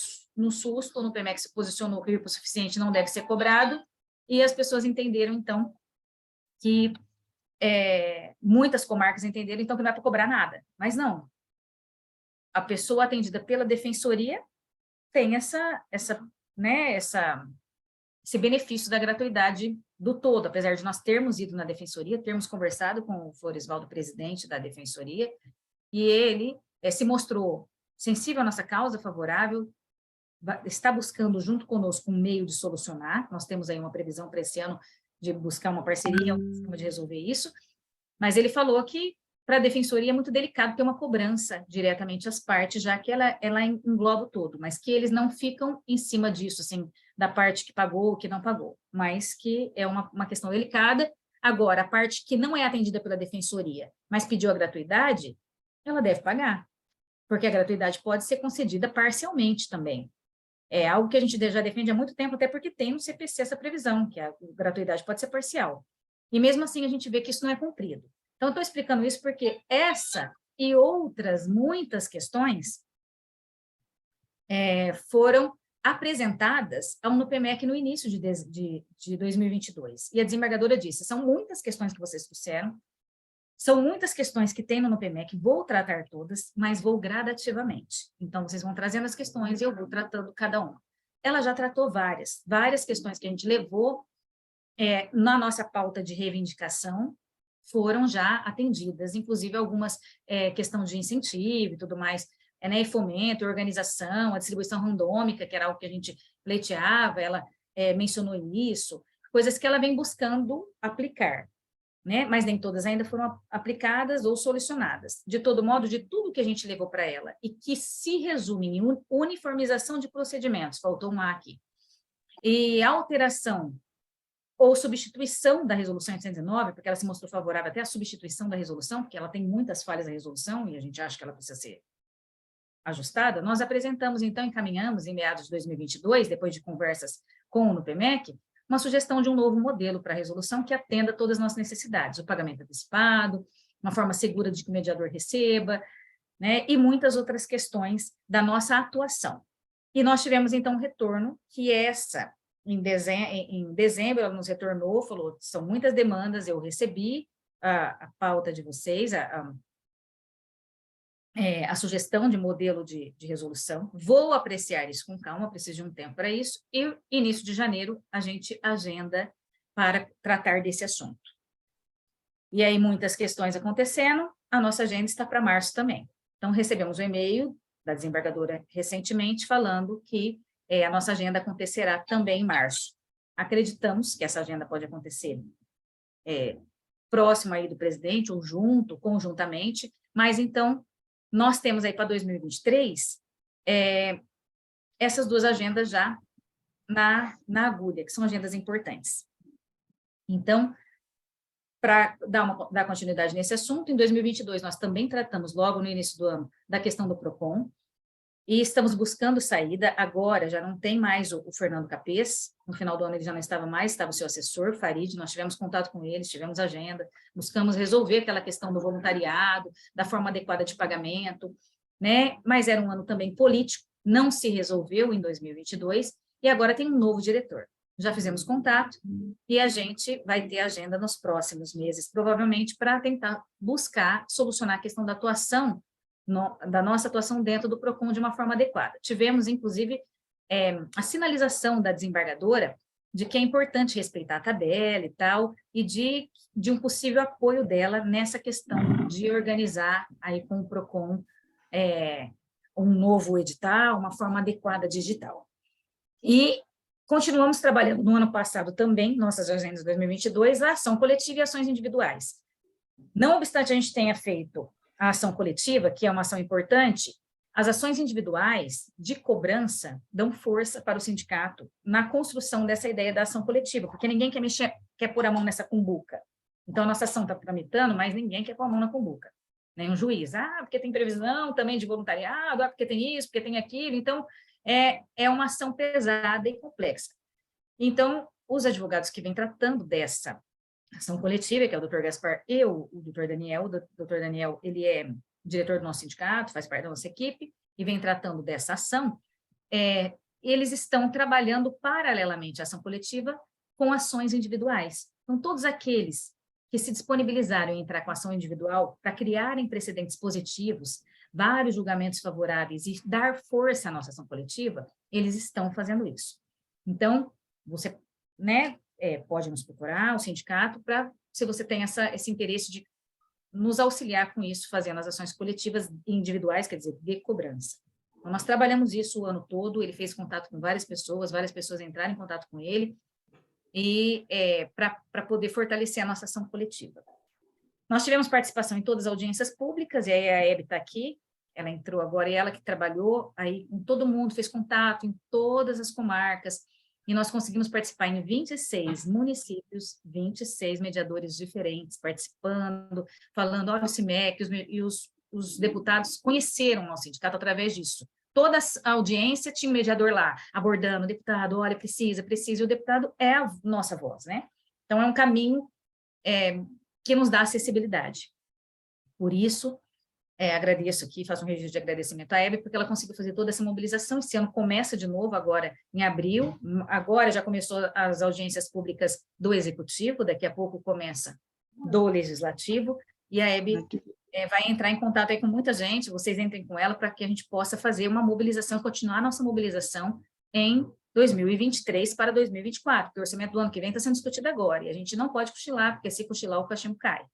susto, o NUPEMEC se posicionou que o hipossuficiente não deve ser cobrado, e as pessoas entenderam, então, que muitas comarcas entenderam, então, que não é para cobrar nada. Mas não. A pessoa atendida pela defensoria tem esse benefício da gratuidade do todo, apesar de nós termos ido na defensoria, termos conversado com o Floresvaldo, presidente da defensoria, e ele se mostrou sensível à nossa causa, favorável, está buscando junto conosco um meio de solucionar. Nós temos aí uma previsão para esse ano de buscar uma parceria, uma forma de resolver isso, mas ele falou que para a defensoria é muito delicado ter uma cobrança diretamente às partes, já que ela engloba o todo, mas que eles não ficam em cima disso, assim, da parte que pagou ou que não pagou, mas que é uma questão delicada. Agora, a parte que não é atendida pela defensoria, mas pediu a gratuidade, ela deve pagar, porque a gratuidade pode ser concedida parcialmente também. É algo que a gente já defende há muito tempo, até porque tem no CPC essa previsão, que a gratuidade pode ser parcial. E mesmo assim a gente vê que isso não é cumprido. Então, estou explicando isso porque essa e outras muitas questões foram apresentadas ao NUPEMEC no início de 2022. E a desembargadora disse, são muitas questões que vocês trouxeram, são muitas questões que tem no NUPEMEC, vou tratar todas, mas vou gradativamente. Então, vocês vão trazendo as questões e eu vou tratando cada uma. Ela já tratou várias questões que a gente levou na nossa pauta de reivindicação, foram já atendidas, inclusive algumas questão de incentivo e tudo mais, e fomento, organização, a distribuição randômica, que era algo que a gente pleiteava, ela mencionou isso, coisas que ela vem buscando aplicar, né? Mas nem todas ainda foram aplicadas ou solucionadas. De todo modo, de tudo que a gente levou para ela, e que se resume em uniformização de procedimentos, faltou um A aqui, e alteração ou substituição da resolução 809, porque ela se mostrou favorável até à substituição da resolução, porque ela tem muitas falhas na resolução, e a gente acha que ela precisa ser ajustada, nós apresentamos, então, encaminhamos, em meados de 2022, depois de conversas com o NUPEMEC, uma sugestão de um novo modelo para a resolução que atenda todas as nossas necessidades, o pagamento antecipado, uma forma segura de que o mediador receba, né, e muitas outras questões da nossa atuação. E nós tivemos, então, um retorno que em dezembro, ela nos retornou, falou, são muitas demandas, eu recebi a pauta de vocês, a sugestão de modelo de resolução, vou apreciar isso com calma, preciso de um tempo para isso, e início de janeiro a gente agenda para tratar desse assunto. E aí muitas questões acontecendo, a nossa agenda está para março também. Então recebemos um e-mail da desembargadora recentemente falando que a nossa agenda acontecerá também em março. Acreditamos que essa agenda pode acontecer próximo aí do presidente, ou conjuntamente, mas então, nós temos aí para 2023, essas duas agendas já na agulha, que são agendas importantes. Então, para dar continuidade nesse assunto, em 2022 nós também tratamos, logo no início do ano, da questão do PROCON, e estamos buscando saída. Agora já não tem mais o Fernando Capês, no final do ano ele já não estava mais, estava o seu assessor, Farid, nós tivemos contato com eles, tivemos agenda, buscamos resolver aquela questão do voluntariado, da forma adequada de pagamento, né? Mas era um ano também político, não se resolveu em 2022, e agora tem um novo diretor. Já fizemos contato, e a gente vai ter agenda nos próximos meses, provavelmente para tentar buscar solucionar a questão da atuação, da nossa atuação dentro do PROCON de uma forma adequada. Tivemos, inclusive, a sinalização da desembargadora de que é importante respeitar a tabela e tal, e de um possível apoio dela nessa questão de organizar aí com o PROCON um novo edital, uma forma adequada digital. E continuamos trabalhando no ano passado também, nossas agendas de 2022, a ação coletiva e ações individuais. Não obstante a gente tenha feito a ação coletiva, que é uma ação importante, as ações individuais de cobrança dão força para o sindicato na construção dessa ideia da ação coletiva, porque ninguém quer pôr a mão nessa cumbuca. Então, a nossa ação está tramitando, mas ninguém quer pôr a mão na cumbuca. Nem um juiz, porque tem previsão também de voluntariado, porque tem isso, porque tem aquilo. Então, é uma ação pesada e complexa. Então, os advogados que vêm tratando dessa ação coletiva, que é o Dr. Gaspar e o Dr. Daniel. O Dr. Daniel, ele é diretor do nosso sindicato, faz parte da nossa equipe, e vem tratando dessa ação. Eles estão trabalhando paralelamente à ação coletiva com ações individuais. Então, todos aqueles que se disponibilizaram em entrar com ação individual para criarem precedentes positivos, vários julgamentos favoráveis e dar força à nossa ação coletiva, eles estão fazendo isso. Então, você, né, pode nos procurar, o sindicato, para, se você tem esse interesse de nos auxiliar com isso, fazendo as ações coletivas individuais, quer dizer, de cobrança. Então, nós trabalhamos isso o ano todo, ele fez contato com várias pessoas entraram em contato com ele, e para poder fortalecer a nossa ação coletiva. Nós tivemos participação em todas as audiências públicas, e aí a Hebe está aqui, ela entrou agora, e ela que trabalhou, aí com todo mundo, fez contato em todas as comarcas, e nós conseguimos participar em 26 municípios, 26 mediadores diferentes participando, falando, olha, o CIMEC, os deputados conheceram o nosso sindicato através disso. Toda a audiência tinha um mediador lá, abordando, o deputado, olha, precisa, e o deputado é a nossa voz, né? Então, é um caminho que nos dá acessibilidade. Por isso, agradeço aqui, faço um registro de agradecimento à Hebe, porque ela conseguiu fazer toda essa mobilização. Esse ano começa de novo, agora em abril, agora já começou as audiências públicas do Executivo, daqui a pouco começa do Legislativo, e a Hebe vai entrar em contato aí com muita gente, vocês entrem com ela, para que a gente possa fazer uma mobilização, continuar a nossa mobilização em 2023 para 2024, porque o orçamento do ano que vem está sendo discutido agora, e a gente não pode cochilar, porque se cochilar, o cachimbo cai.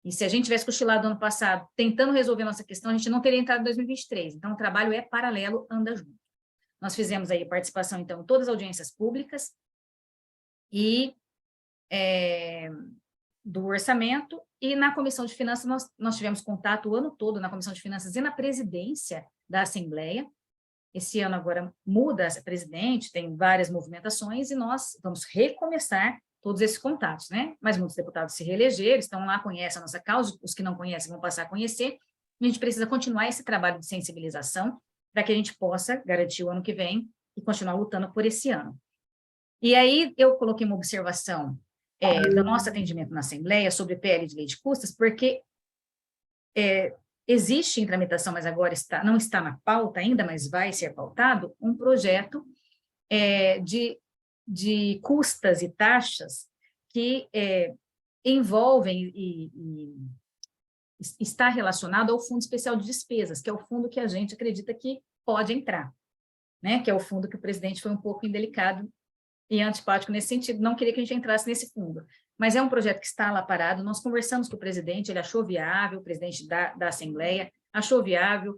E se a gente tivesse cochilado ano passado, tentando resolver nossa questão, a gente não teria entrado em 2023. Então, o trabalho é paralelo, anda junto. Nós fizemos aí participação, então, em todas as audiências públicas e do orçamento, e na Comissão de Finanças nós tivemos contato o ano todo na Comissão de Finanças e na presidência da Assembleia. Esse ano agora muda essa presidente, tem várias movimentações, e nós vamos recomeçar todos esses contatos, né? Mas muitos deputados se reelegeram, estão lá, conhecem a nossa causa, os que não conhecem vão passar a conhecer, e a gente precisa continuar esse trabalho de sensibilização para que a gente possa garantir o ano que vem e continuar lutando por esse ano. E aí eu coloquei uma observação do nosso atendimento na Assembleia sobre PL de lei de custas, porque existe em tramitação, mas agora não está na pauta ainda, mas vai ser pautado, um projeto de custas e taxas que envolvem e está relacionado ao Fundo Especial de Despesas, que é o fundo que a gente acredita que pode entrar, né? Que é o fundo que o presidente foi um pouco indelicado e antipático nesse sentido, não queria que a gente entrasse nesse fundo. Mas é um projeto que está lá parado, nós conversamos com o presidente, ele achou viável, o presidente da Assembleia achou viável,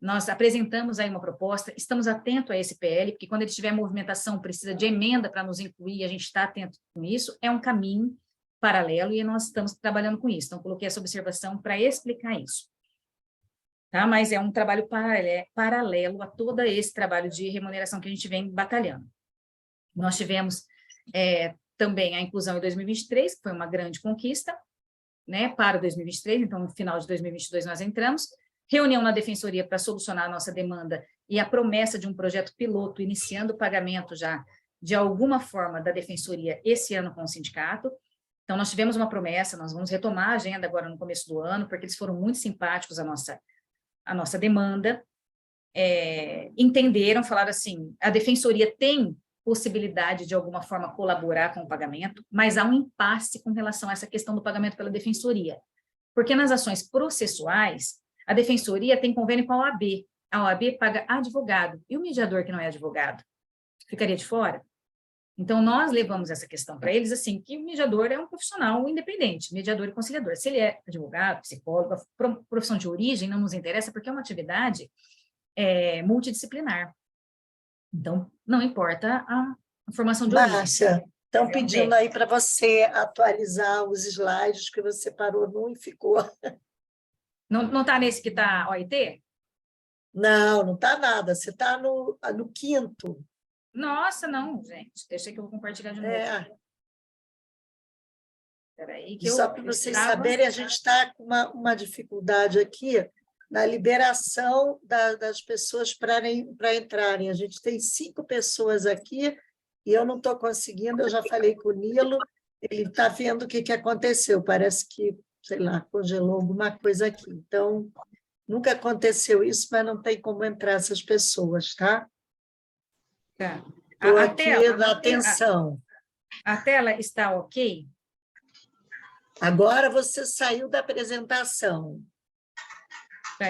nós apresentamos aí uma proposta, estamos atentos a esse PL, porque quando ele tiver movimentação, precisa de emenda para nos incluir, a gente está atento com isso, é um caminho paralelo e nós estamos trabalhando com isso. Então, coloquei essa observação para explicar isso. Tá? Mas é um trabalho paralelo a todo esse trabalho de remuneração que a gente vem batalhando. Nós tivemos também a inclusão em 2023, que foi uma grande conquista, né, para 2023, então, no final de 2022 nós entramos, reunião na Defensoria para solucionar a nossa demanda e a promessa de um projeto piloto, iniciando o pagamento já, de alguma forma, da Defensoria esse ano com o sindicato. Então, nós tivemos uma promessa, nós vamos retomar a agenda agora no começo do ano, porque eles foram muito simpáticos à nossa demanda, entenderam, falaram assim, a Defensoria tem possibilidade de alguma forma colaborar com o pagamento, mas há um impasse com relação a essa questão do pagamento pela Defensoria, porque nas ações processuais, a Defensoria tem convênio com a OAB paga advogado, e o mediador que não é advogado ficaria de fora? Então, nós levamos essa questão para eles, assim, que o mediador é um profissional independente, mediador e conciliador. Se ele é advogado, psicólogo, profissão de origem, não nos interessa, porque é uma atividade multidisciplinar. Então, não importa a formação de origem. Márcia, estão pedindo aí para você atualizar os slides, que você parou num e ficou. Não está nesse que está OIT? Não está nada. Você está no 5º. Nossa, não, gente. Deixa que eu vou compartilhar de novo. Peraí, que só para vocês saberem, a gente está com uma dificuldade aqui na liberação das pessoas para entrarem. A gente tem 5 pessoas aqui e eu não estou conseguindo, eu já falei com o Nilo, ele está vendo o que aconteceu, parece que, sei lá, congelou alguma coisa aqui. Então, nunca aconteceu isso, mas não tem como entrar essas pessoas, tá? Tá. Estou aqui na atenção. A tela está ok? Agora você saiu da apresentação.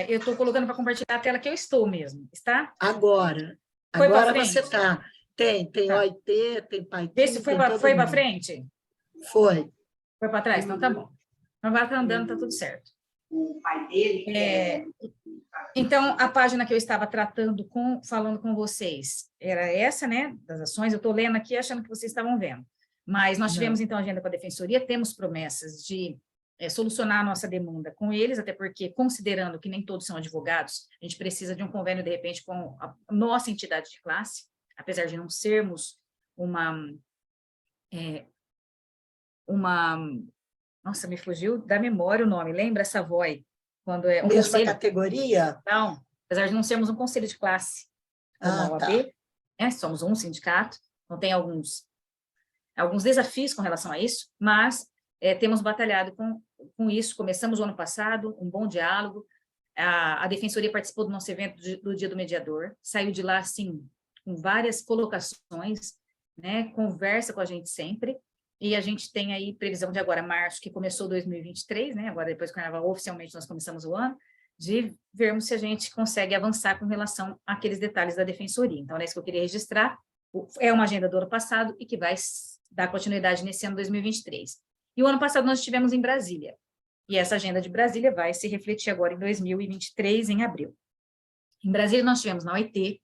Eu estou colocando para compartilhar a tela que eu estou mesmo, está? Agora. Foi pra Agora frente? você está. Tem Tá. OIT, tem Paiquim, Vê se foi tem todo para mundo. frente? Foi. Foi para trás? Então tá bom. Agora está andando, está tudo certo. Então, a página que eu estava tratando, falando com vocês, era essa, né, das ações. Eu estou lendo aqui achando que vocês estavam vendo. Mas nós tivemos, então, agenda com a Defensoria, temos promessas de solucionar a nossa demanda com eles, até porque, considerando que nem todos são advogados, a gente precisa de um convênio, de repente, com a nossa entidade de classe, apesar de não sermos nossa, me fugiu da memória o nome, lembra, Savoy? Quando é um Mesma conselho, categoria? não, apesar de não sermos um conselho de classe, como a OAB, somos um sindicato, então tem alguns desafios com relação a isso, mas temos batalhado com isso. Começamos o ano passado, um bom diálogo, a Defensoria participou do nosso evento do Dia do Mediador, saiu de lá, assim, com várias colocações, né, conversa com a gente sempre, e a gente tem aí previsão de agora, março, que começou 2023, né, agora depois do Carnaval, oficialmente nós começamos o ano, de vermos se a gente consegue avançar com relação àqueles detalhes da Defensoria. Então, é isso que eu queria registrar, é uma agenda do ano passado e que vai dar continuidade nesse ano 2023. E o ano passado nós estivemos em Brasília, e essa agenda de Brasília vai se refletir agora em 2023, em abril. Em Brasília nós estivemos na OIT,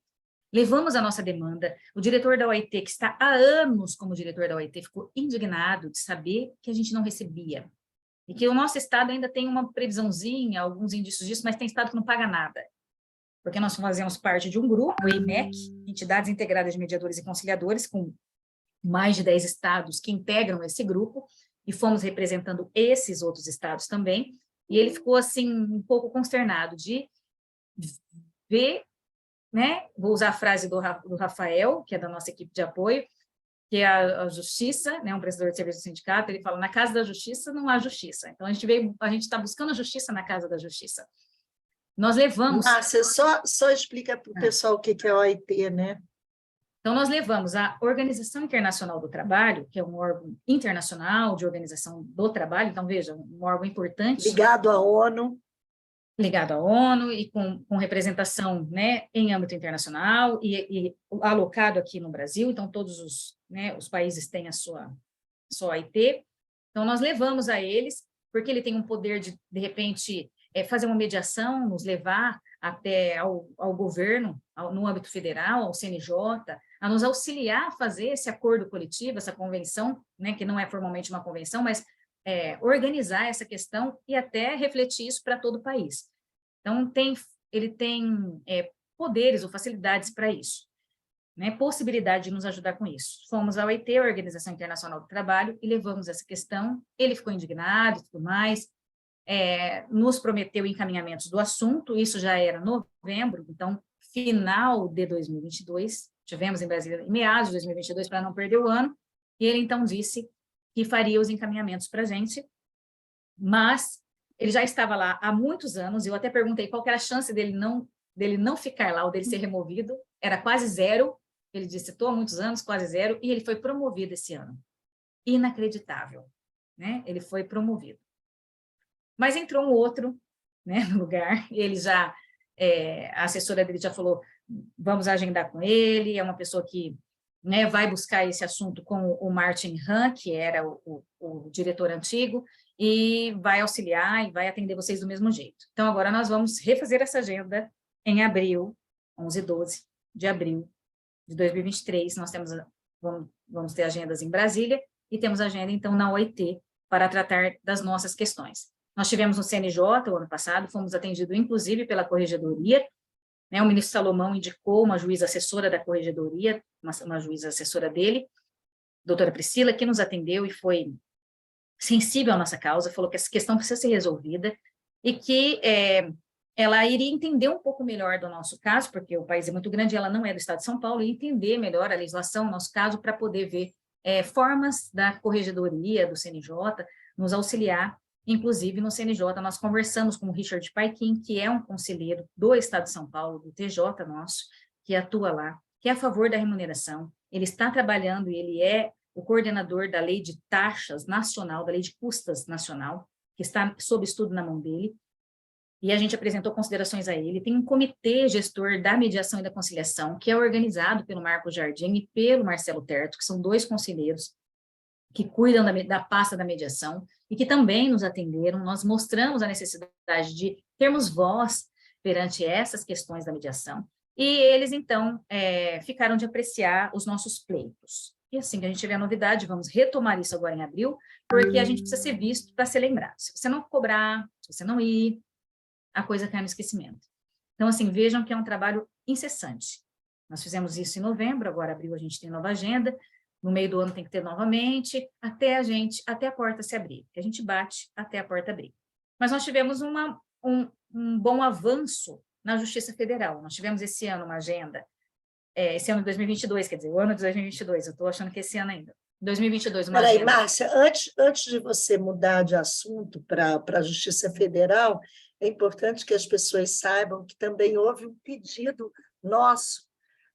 levamos a nossa demanda, o diretor da OIT, que está há anos como diretor da OIT, ficou indignado de saber que a gente não recebia, e que o nosso estado ainda tem uma previsãozinha, alguns indícios disso, mas tem estado que não paga nada, porque nós fazemos parte de um grupo, o EIMEC, Entidades Integradas de Mediadores e Conciliadores, com mais de 10 estados que integram esse grupo, e fomos representando esses outros estados também, e ele ficou, assim, um pouco consternado de ver, né, vou usar a frase do Rafael, que é da nossa equipe de apoio, que é a justiça, né, um prestador de serviço do sindicato, ele fala, na casa da justiça não há justiça, então a gente está buscando a justiça na casa da justiça. Nós levamos... Márcia, só explica para o pessoal o que é OIT, né? Então, nós levamos a Organização Internacional do Trabalho, que é um órgão internacional de organização do trabalho, então, veja, um órgão importante. Ligado à ONU. Ligado à ONU e com representação, né, em âmbito internacional e alocado aqui no Brasil, então todos os países têm a sua OIT. Então, nós levamos a eles, porque ele tem um poder de repente, fazer uma mediação, nos levar até ao governo, no âmbito federal, ao CNJ, a nos auxiliar a fazer esse acordo coletivo, essa convenção, né, que não é formalmente uma convenção, mas organizar essa questão e até refletir isso para todo o país. Então, ele tem poderes ou facilidades para isso, né, possibilidade de nos ajudar com isso. Fomos à OIT, a Organização Internacional do Trabalho, e levamos essa questão, ele ficou indignado e tudo mais, nos prometeu encaminhamentos do assunto, isso já era novembro, então, final de 2022, tivemos em Brasília em meados de 2022, para não perder o ano, e ele, então, disse que faria os encaminhamentos para a gente, mas ele já estava lá há muitos anos, eu até perguntei qual que era a chance dele não ficar lá, ou dele ser removido, era quase zero, ele disse, estou há muitos anos, quase zero, e ele foi promovido esse ano. Inacreditável, né? Ele foi promovido. Mas entrou um outro, né, no lugar, e ele já, a assessora dele já falou, vamos agendar com ele, é uma pessoa que, né, vai buscar esse assunto com o Martin Han, que era o diretor antigo, e vai auxiliar e vai atender vocês do mesmo jeito. Então, agora nós vamos refazer essa agenda em abril, 11 e 12 de abril de 2023, nós vamos ter agendas em Brasília, e temos agenda, então, na OIT, para tratar das nossas questões. Nós tivemos no CNJ o ano passado, fomos atendidos, inclusive, pela Corregedoria, né, o ministro Salomão indicou uma juíza assessora da Corregedoria, uma juíza assessora dele, doutora Priscila, que nos atendeu e foi sensível à nossa causa, falou que essa questão precisa ser resolvida e que ela iria entender um pouco melhor do nosso caso, porque o país é muito grande, ela não é do estado de São Paulo, e entender melhor a legislação, o nosso caso, para poder ver formas da Corregedoria, do CNJ, nos auxiliar. Inclusive, no CNJ, nós conversamos com o Richard Paiquim, que é um conselheiro do estado de São Paulo, do TJ nosso, que atua lá, que é a favor da remuneração. Ele está trabalhando e ele é o coordenador da Lei de Taxas Nacional, da Lei de Custas Nacional, que está sob estudo na mão dele, e a gente apresentou considerações a ele. Tem um comitê gestor da mediação e da conciliação, que é organizado pelo Marco Jardim e pelo Marcelo Terto, que são 2 conselheiros que cuidam da pasta da mediação e que também nos atenderam. Nós mostramos a necessidade de termos voz perante essas questões da mediação, e eles, então, ficaram de apreciar os nossos pleitos. E assim que a gente tiver a novidade, vamos retomar isso agora em abril, porque a gente precisa ser visto para ser lembrado. Se você não cobrar, se você não ir, a coisa cai no esquecimento. Então, assim, vejam que é um trabalho incessante. Nós fizemos isso em novembro, agora abril a gente tem nova agenda, no meio do ano tem que ter novamente, até a porta se abrir, que a gente bate até a porta abrir. Mas nós tivemos um bom avanço na Justiça Federal. Nós tivemos esse ano uma agenda, esse ano de 2022, quer dizer, o ano de 2022, eu estou achando que esse ano ainda. 2022, uma Peraí, agenda. Márcia, antes de você mudar de assunto para a Justiça Federal, é importante que as pessoas saibam que também houve um pedido nosso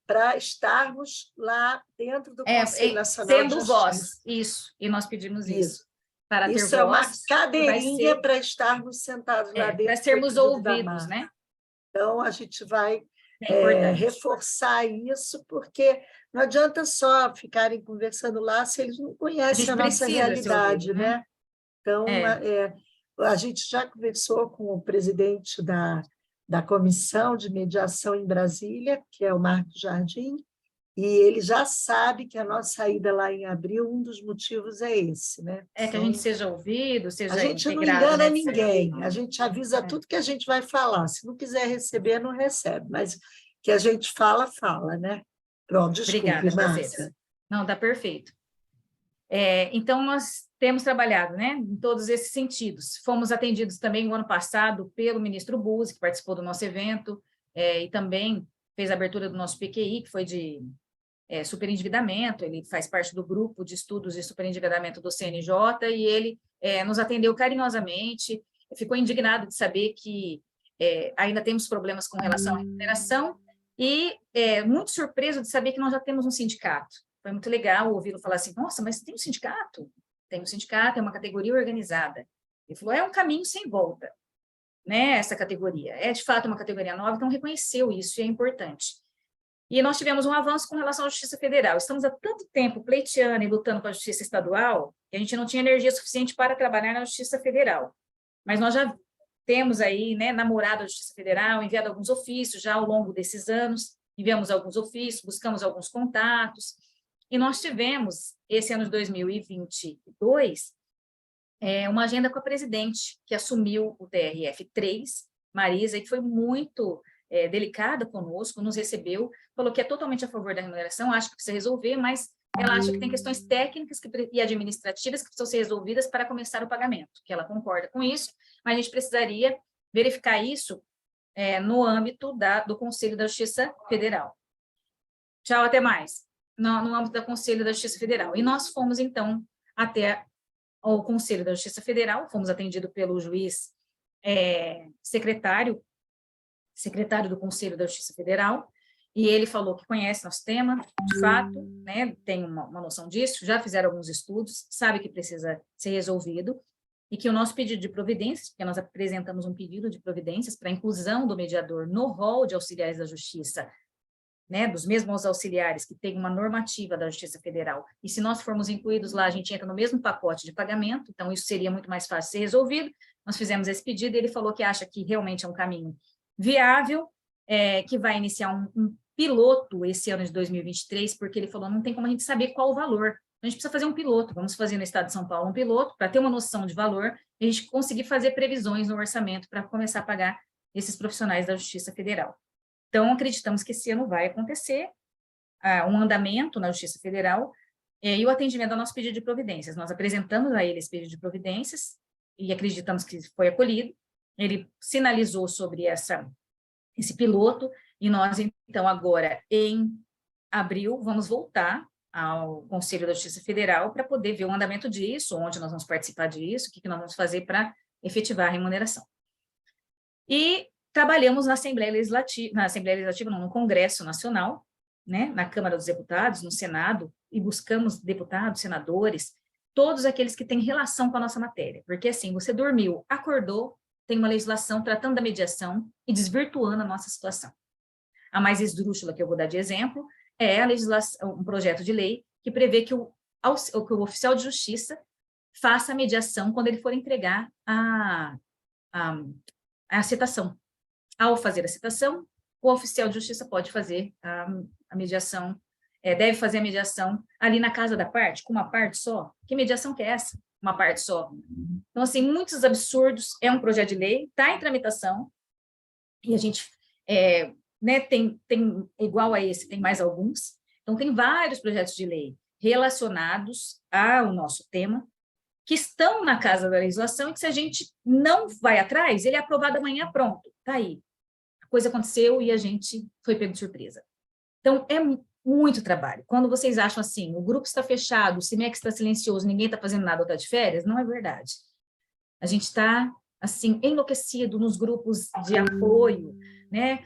para estarmos lá dentro do Conselho Nacional de sendo Justiça. voz, isso, e nós pedimos isso. Para ter Isso é uma voz, cadeirinha para estarmos sentados lá dentro. para sermos ouvidos, né? Então, a gente vai importante. reforçar isso, porque não adianta só ficarem conversando lá se eles não conhecem a nossa realidade, ouvido, né? Então, a gente já conversou com o presidente da Comissão de Mediação em Brasília, que é o Marco Jardim, e ele já sabe que a nossa ida lá em abril, um dos motivos é esse, né? Que a gente seja ouvido, seja a gente não integrado, engana né? ninguém, a gente avisa tudo que a gente vai falar. Se não quiser receber, não recebe, mas que a gente fala, né? Pronto, desculpe, Obrigada, Márcia. Não, está perfeito. Então, nós temos trabalhado, né, em todos esses sentidos. Fomos atendidos também no ano passado pelo ministro Buzzi, que participou do nosso evento, e também fez a abertura do nosso PQI, que foi de superendividamento. Ele faz parte do grupo de estudos de superendividamento do CNJ, e ele nos atendeu carinhosamente, ficou indignado de saber que ainda temos problemas com relação à remuneração, e muito surpreso de saber que nós já temos um sindicato. Foi muito legal ouvi-lo falar assim: nossa, mas tem um sindicato? Tem um sindicato, é uma categoria organizada. Ele falou: é um caminho sem volta, né, essa categoria. É, de fato, uma categoria nova, então reconheceu isso, e é importante. E nós tivemos um avanço com relação à Justiça Federal. Estamos há tanto tempo pleiteando e lutando com a Justiça Estadual, que a gente não tinha energia suficiente para trabalhar na Justiça Federal. Mas nós já temos aí, né, namorado a Justiça Federal, enviado alguns ofícios já ao longo desses anos, enviamos alguns ofícios, buscamos alguns contatos, e nós tivemos, esse ano de 2022, uma agenda com a presidente, que assumiu o TRF3, Marisa, e que foi muito delicada conosco, nos recebeu, falou que é totalmente a favor da remuneração, acha que precisa resolver, mas ela acha que tem questões técnicas e administrativas que precisam ser resolvidas para começar o pagamento, que ela concorda com isso, mas a gente precisaria verificar isso no âmbito do Conselho da Justiça Federal. Tchau, até mais. No âmbito do Conselho da Justiça Federal. E nós fomos, então, até o Conselho da Justiça Federal, fomos atendidos pelo juiz secretário do Conselho da Justiça Federal, e ele falou que conhece nosso tema, de fato, né, tem uma noção disso, já fizeram alguns estudos, sabe que precisa ser resolvido, e que o nosso pedido de providências, porque nós apresentamos um pedido de providências para a inclusão do mediador no rol de auxiliares da Justiça, né, dos mesmos auxiliares que tem uma normativa da Justiça Federal, e se nós formos incluídos lá, a gente entra no mesmo pacote de pagamento, então isso seria muito mais fácil ser resolvido. Nós fizemos esse pedido, e ele falou que acha que realmente é um caminho viável, que vai iniciar um piloto esse ano de 2023, porque ele falou, não tem como a gente saber qual o valor, a gente precisa fazer um piloto, vamos fazer no estado de São Paulo um piloto, para ter uma noção de valor, e a gente conseguir fazer previsões no orçamento para começar a pagar esses profissionais da Justiça Federal. Então, acreditamos que esse ano vai acontecer um andamento na Justiça Federal e o atendimento ao nosso pedido de providências. Nós apresentamos a ele esse pedido de providências e acreditamos que foi acolhido. Ele sinalizou sobre esse piloto e nós, então, agora, em abril, vamos voltar ao Conselho da Justiça Federal para poder ver o andamento disso, onde nós vamos participar disso, o que nós vamos fazer para efetivar a remuneração. E trabalhamos na Assembleia Legislativa, no Congresso Nacional, né, na Câmara dos Deputados, no Senado, e buscamos deputados, senadores, todos aqueles que têm relação com a nossa matéria. Porque, assim, você dormiu, acordou, tem uma legislação tratando da mediação e desvirtuando a nossa situação. A mais esdrúxula que eu vou dar de exemplo é a legislação, um projeto de lei que prevê que o oficial de justiça faça a mediação quando ele for entregar a citação. Ao fazer a citação, o oficial de justiça pode fazer a mediação, deve fazer a mediação ali na casa da parte, com uma parte só. Que mediação que é essa? Uma parte só. Então, assim, muitos absurdos. É um projeto de lei, está em tramitação, e a gente, né, tem igual a esse, tem mais alguns. Então, tem vários projetos de lei relacionados ao nosso tema, que estão na casa da legislação e que, se a gente não vai atrás, ele é aprovado amanhã, pronto, está aí. A coisa aconteceu e a gente foi pego de surpresa. Então, é muito trabalho. Quando vocês acham assim, o grupo está fechado, o CIMEC está silencioso, ninguém está fazendo nada ou está de férias, não é verdade. A gente está, assim, enlouquecido nos grupos de apoio, né?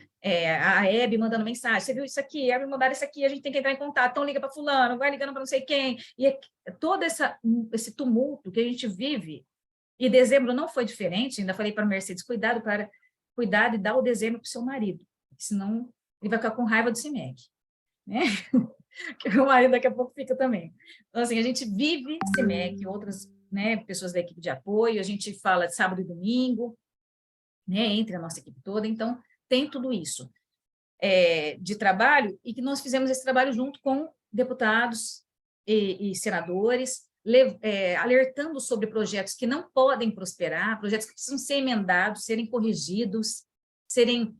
A Hebe mandando mensagem, você viu isso aqui, Hebe mandaram isso aqui, a gente tem que entrar em contato, então liga para fulano, vai ligando para não sei quem, e todo esse tumulto que a gente vive, e dezembro não foi diferente, ainda falei para a Mercedes, cuidado e dar o dezembro para o seu marido, senão ele vai ficar com raiva do CIMEC, né? Que o marido daqui a pouco fica também. Então, assim, a gente vive CIMEC, outras, né, pessoas da equipe de apoio, a gente fala de sábado e domingo, né, entre a nossa equipe toda, então tem tudo isso de trabalho, e que nós fizemos esse trabalho junto com deputados e senadores, alertando sobre projetos que não podem prosperar, projetos que precisam ser emendados, serem corrigidos, serem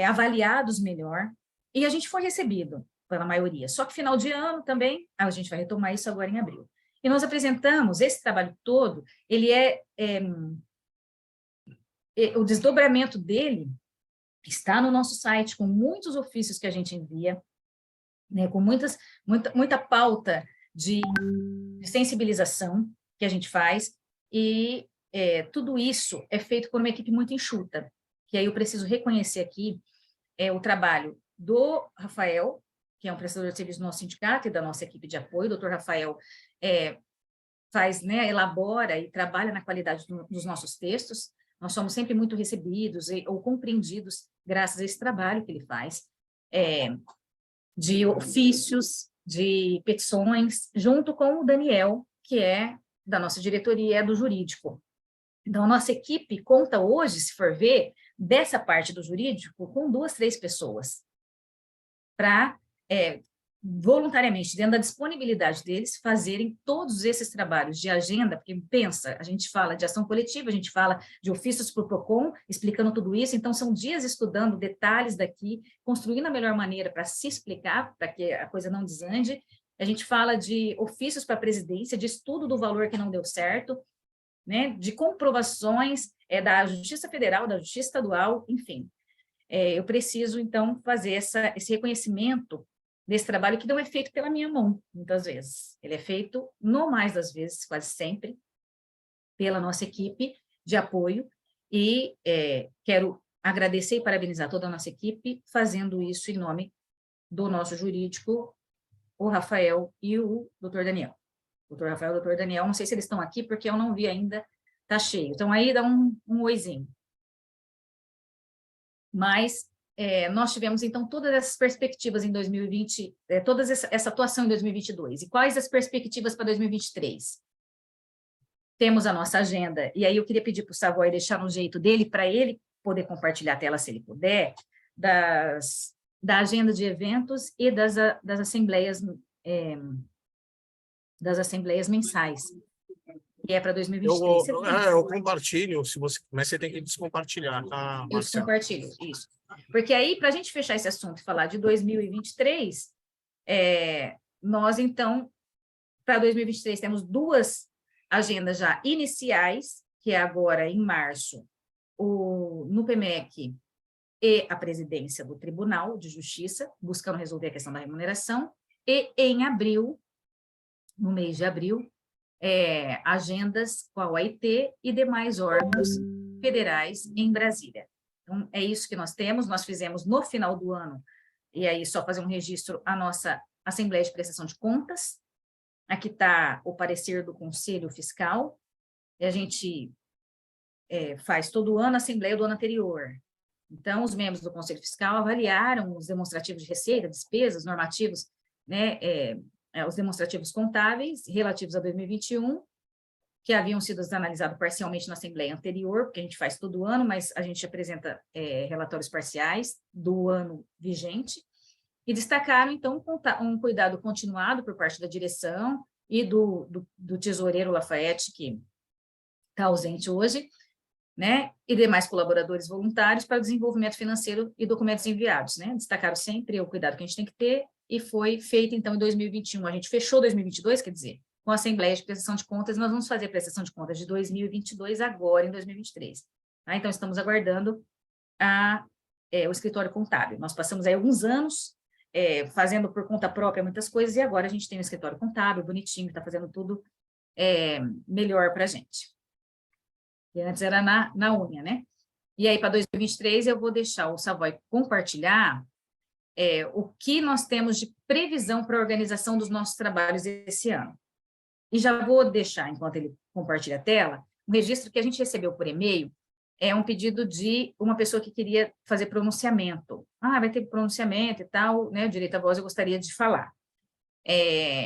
avaliados melhor, e a gente foi recebido pela maioria. Só que final de ano também, a gente vai retomar isso agora em abril. E nós apresentamos esse trabalho todo, ele o desdobramento dele está no nosso site, com muitos ofícios que a gente envia, né, com muita pauta de sensibilização que a gente faz, e tudo isso é feito por uma equipe muito enxuta, que aí eu preciso reconhecer aqui o trabalho do Rafael, que é um prestador de serviço do nosso sindicato e da nossa equipe de apoio. O doutor Rafael faz, né, elabora e trabalha na qualidade dos nossos textos. Nós somos sempre muito recebidos ou compreendidos graças a esse trabalho que ele faz, de ofícios, de petições, junto com o Daniel, que é da nossa diretoria, é do jurídico. Então, a nossa equipe conta hoje, se for ver, dessa parte do jurídico, com 2, 3 pessoas, para voluntariamente, dentro da disponibilidade deles, fazerem todos esses trabalhos de agenda, porque pensa, a gente fala de ação coletiva, a gente fala de ofícios para o PROCON, explicando tudo isso, então são dias estudando detalhes daqui, construindo a melhor maneira para se explicar, para que a coisa não desande. A gente fala de ofícios para a presidência, de estudo do valor que não deu certo, né, de comprovações da Justiça Federal, da Justiça Estadual, enfim. Eu preciso, então, fazer esse reconhecimento desse trabalho que não é feito pela minha mão, muitas vezes. Ele é feito, no mais das vezes, quase sempre, pela nossa equipe de apoio, e quero agradecer e parabenizar toda a nossa equipe, fazendo isso em nome do nosso jurídico, o Rafael e o doutor Daniel. Doutor Rafael e o doutor Daniel, não sei se eles estão aqui, porque eu não vi ainda, está cheio. Então, aí dá um oizinho. Mas nós tivemos, então, todas essas perspectivas em 2020, toda essa atuação em 2022. E quais as perspectivas para 2023? Temos a nossa agenda, e aí eu queria pedir para o Savoy deixar no jeito dele, para ele poder compartilhar a tela, se ele puder, da agenda de eventos e das assembleias mensais, que é para 2023. Eu compartilho, mas você tem que descompartilhar, tá, eu descompartilho, isso. Porque aí, para a gente fechar esse assunto e falar de 2023, nós, então, para 2023, temos 2 agendas já iniciais, que é agora, em março, no PMEC e a presidência do Tribunal de Justiça, buscando resolver a questão da remuneração, e em abril, no mês de abril, agendas com a OIT e demais órgãos federais em Brasília. Então, é isso que nós temos. Nós fizemos, no final do ano, E aí, só fazer um registro, a nossa Assembleia de Prestação de Contas. Aqui está o parecer do Conselho Fiscal. E a gente faz todo ano a Assembleia do ano anterior. Então, os membros do Conselho Fiscal avaliaram os demonstrativos de receita, despesas, normativos, né, os demonstrativos contábeis relativos a 2021, que haviam sido analisados parcialmente na Assembleia anterior, porque a gente faz todo ano, mas a gente apresenta relatórios parciais do ano vigente, e destacaram, então, um cuidado continuado por parte da direção e do tesoureiro Lafayette, que está ausente hoje, né, e demais colaboradores voluntários para o desenvolvimento financeiro e documentos enviados, né, destacaram sempre o cuidado que a gente tem que ter, e foi feito, então, em 2021, a gente fechou 2022, quer dizer, com a Assembleia de Prestação de Contas, nós vamos fazer a prestação de contas de 2022 agora, em 2023, tá? Então, estamos aguardando o escritório contábil. Nós passamos aí alguns anos fazendo por conta própria muitas coisas, e agora a gente tem um escritório contábil bonitinho, que está fazendo tudo melhor para a gente. E antes era na Unha, né? E aí, para 2023, eu vou deixar o Savoy compartilhar o que nós temos de previsão para a organização dos nossos trabalhos esse ano. E já vou deixar, enquanto ele compartilha a tela, um registro que a gente recebeu por e-mail, um pedido de uma pessoa que queria fazer pronunciamento. Vai ter pronunciamento e tal, né? O direito à voz eu gostaria de falar.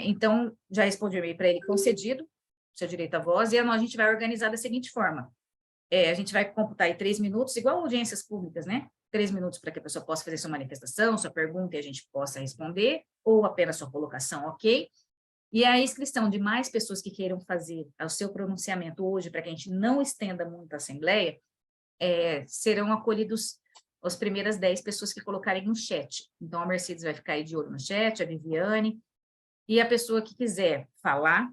Então, já respondi o e-mail para ele concedido, seu direito à voz, e a gente vai organizar da seguinte forma. A gente vai computar aí 3 minutos, igual audiências públicas, né? 3 minutos para que a pessoa possa fazer sua manifestação, sua pergunta, e a gente possa responder, ou apenas sua colocação, ok? E a inscrição de mais pessoas que queiram fazer o seu pronunciamento hoje, para que a gente não estenda muito a Assembleia, serão acolhidos as primeiras 10 pessoas que colocarem no chat. Então, a Mercedes vai ficar aí de olho no chat, a Viviane, e a pessoa que quiser falar,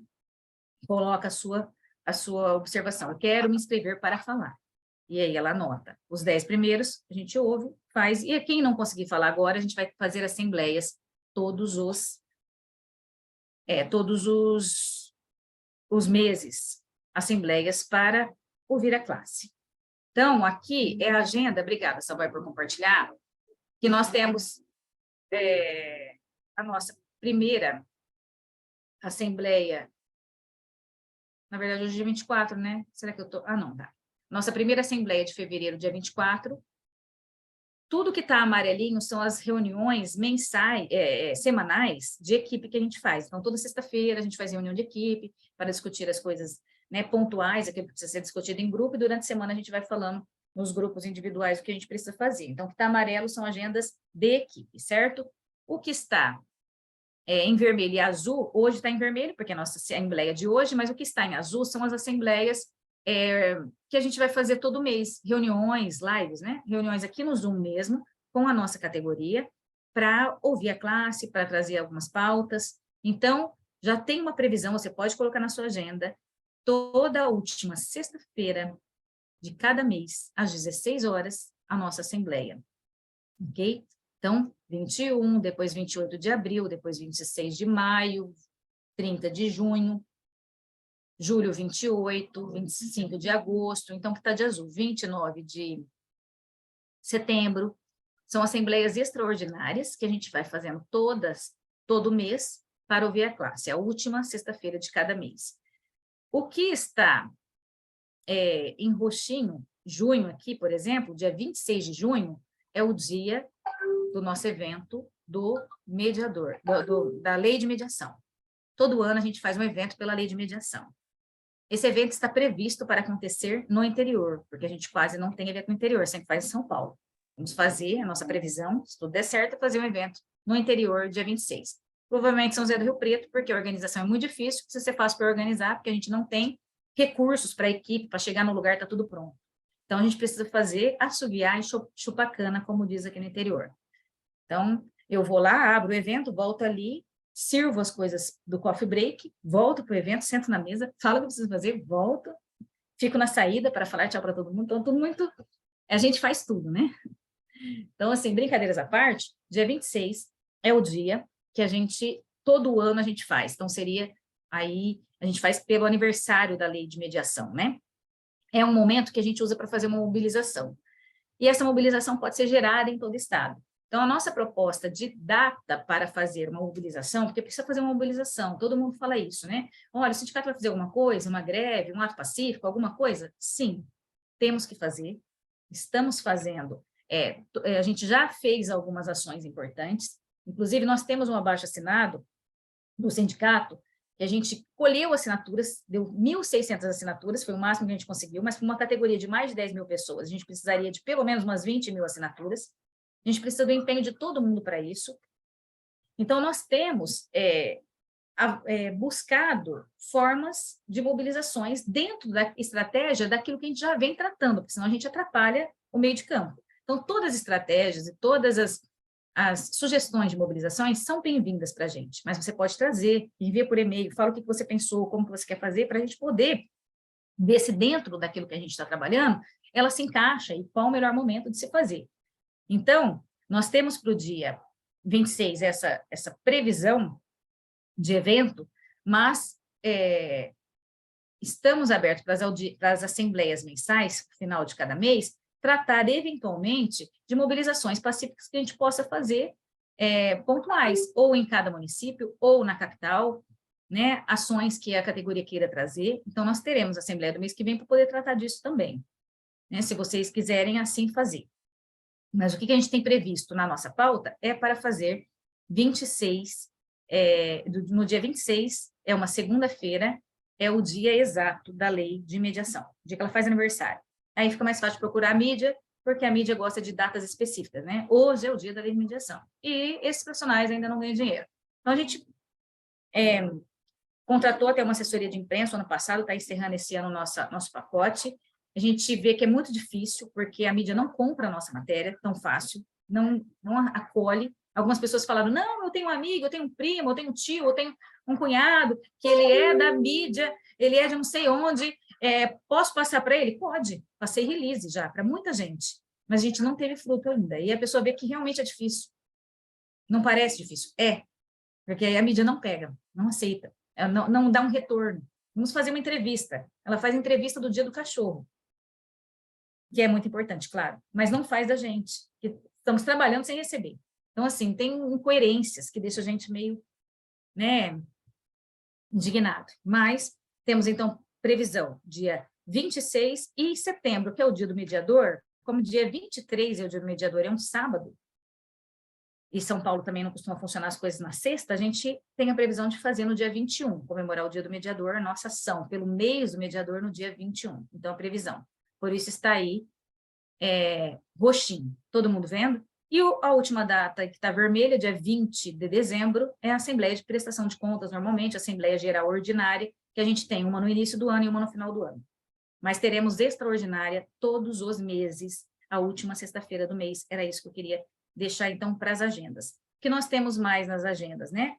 coloca a sua observação. Eu quero me inscrever para falar. E aí ela anota. Os 10 primeiros, a gente ouve, faz, e quem não conseguir falar agora, a gente vai fazer assembleias todos os meses, assembleias para ouvir a classe. Então, aqui é a agenda, obrigada, Salvai, por compartilhar, que nós temos a nossa primeira assembleia, na verdade, hoje é dia 24, né? Será que eu tô... não, tá. Nossa primeira assembleia de fevereiro, dia 24. Tudo que está amarelinho são as reuniões mensais, semanais de equipe que a gente faz. Então, toda sexta-feira a gente faz reunião de equipe para discutir as coisas, né, pontuais, aquilo que precisa ser discutido em grupo, e durante a semana a gente vai falando nos grupos individuais o que a gente precisa fazer. Então, o que está amarelo são agendas de equipe, certo? O que está em vermelho e azul, hoje está em vermelho, porque é a nossa assembleia de hoje, mas o que está em azul são as assembleias que a gente vai fazer todo mês, reuniões, lives, né? Reuniões aqui no Zoom mesmo, com a nossa categoria, para ouvir a classe, para trazer algumas pautas. Então, já tem uma previsão, você pode colocar na sua agenda, toda a última sexta-feira de cada mês, às 16 horas, a nossa assembleia. Ok? Então, 21, depois 28 de abril, depois 26 de maio, 30 de junho, julho 28, 25 de agosto, então que está de azul, 29 de setembro, são assembleias extraordinárias que a gente vai fazendo todo mês para ouvir a classe, a última sexta-feira de cada mês. O que está em roxinho, junho aqui, por exemplo, dia 26 de junho, é o dia do nosso evento do mediador, da lei de mediação. Todo ano a gente faz um evento pela lei de mediação. Esse evento está previsto para acontecer no interior, porque a gente quase não tem evento no interior, sempre faz em São Paulo. Vamos fazer, a nossa previsão, se tudo der certo, é fazer um evento no interior, dia 26. Provavelmente São José do Rio Preto, porque a organização é muito difícil, precisa ser fácil para organizar, porque a gente não tem recursos para a equipe, para chegar no lugar, está tudo pronto. Então, a gente precisa fazer, assoviar e chupar cana, como diz aqui no interior. Então, eu vou lá, abro o evento, volto ali, sirvo as coisas do coffee break, volto para o evento, sento na mesa, falo o que eu preciso fazer, volto, fico na saída para falar tchau para todo mundo. Então, tudo muito... A gente faz tudo, né? Então, assim, brincadeiras à parte, dia 26 é o dia que a gente, todo ano a gente faz. Então, seria aí, a gente faz pelo aniversário da lei de mediação, né? É um momento que a gente usa para fazer uma mobilização. E essa mobilização pode ser gerada em todo o estado. Então, a nossa proposta de data para fazer uma mobilização, porque precisa fazer uma mobilização, todo mundo fala isso, né? Olha, o sindicato vai fazer alguma coisa, uma greve, um ato pacífico, alguma coisa? Sim, temos que fazer, estamos fazendo. A gente já fez algumas ações importantes, inclusive nós temos um abaixo-assinado do sindicato, que a gente colheu assinaturas, deu 1.600 assinaturas, foi o máximo que a gente conseguiu, mas para uma categoria de mais de 10 mil pessoas, a gente precisaria de pelo menos umas 20 mil assinaturas, a gente precisa do empenho de todo mundo para isso. Então, nós temos buscado formas de mobilizações dentro da estratégia daquilo que a gente já vem tratando, porque senão a gente atrapalha o meio de campo. Então, todas as estratégias e todas as sugestões de mobilizações são bem-vindas para a gente, mas você pode trazer, envia por e-mail, fala o que você pensou, como que você quer fazer, para a gente poder ver se dentro daquilo que a gente está trabalhando, ela se encaixa e qual o melhor momento de se fazer. Então, nós temos para o dia 26 essa previsão de evento, mas estamos abertos para as assembleias mensais, no final de cada mês, tratar eventualmente de mobilizações pacíficas que a gente possa fazer pontuais, ou em cada município, ou na capital, né, ações que a categoria queira trazer. Então, nós teremos a assembleia do mês que vem para poder tratar disso também, né, se vocês quiserem assim fazer. Mas o que a gente tem previsto na nossa pauta é para fazer 26, no dia 26, é uma segunda-feira, é o dia exato da lei de mediação, o dia que ela faz aniversário. Aí fica mais fácil procurar a mídia, porque a mídia gosta de datas específicas, né? Hoje é o dia da lei de mediação. E esses profissionais ainda não ganham dinheiro. Então, a gente contratou até uma assessoria de imprensa ano passado, está encerrando esse ano nosso pacote. A gente vê que é muito difícil, porque a mídia não compra a nossa matéria tão fácil, não acolhe. Algumas pessoas falaram, não, eu tenho um amigo, eu tenho um primo, eu tenho um tio, eu tenho um cunhado, que ele é da mídia, ele é de não sei onde, posso passar para ele? Pode, passei release já para muita gente, mas a gente não teve fruto ainda. E a pessoa vê que realmente é difícil. Não parece difícil, porque a mídia não pega, não aceita, não dá um retorno. Vamos fazer uma entrevista. Ela faz entrevista do Dia do Cachorro, que é muito importante, claro, mas não faz da gente, que estamos trabalhando sem receber. Então, assim, tem incoerências que deixam a gente meio, né, indignado. Mas temos, então, previsão, dia 26 e setembro, que é o dia do mediador, como dia 23 é o dia do mediador, é um sábado, e São Paulo também não costuma funcionar as coisas na sexta, a gente tem a previsão de fazer no dia 21, comemorar o dia do mediador, a nossa ação pelo mês do mediador no dia 21. Então, a previsão. Por isso está aí roxinho. Todo mundo vendo? E a última data, que está vermelha, dia 20 de dezembro, é a Assembleia de Prestação de Contas, normalmente, a Assembleia Geral Ordinária, que a gente tem uma no início do ano e uma no final do ano. Mas teremos extraordinária todos os meses, a última sexta-feira do mês. Era isso que eu queria deixar, então, para as agendas. O que nós temos mais nas agendas, né?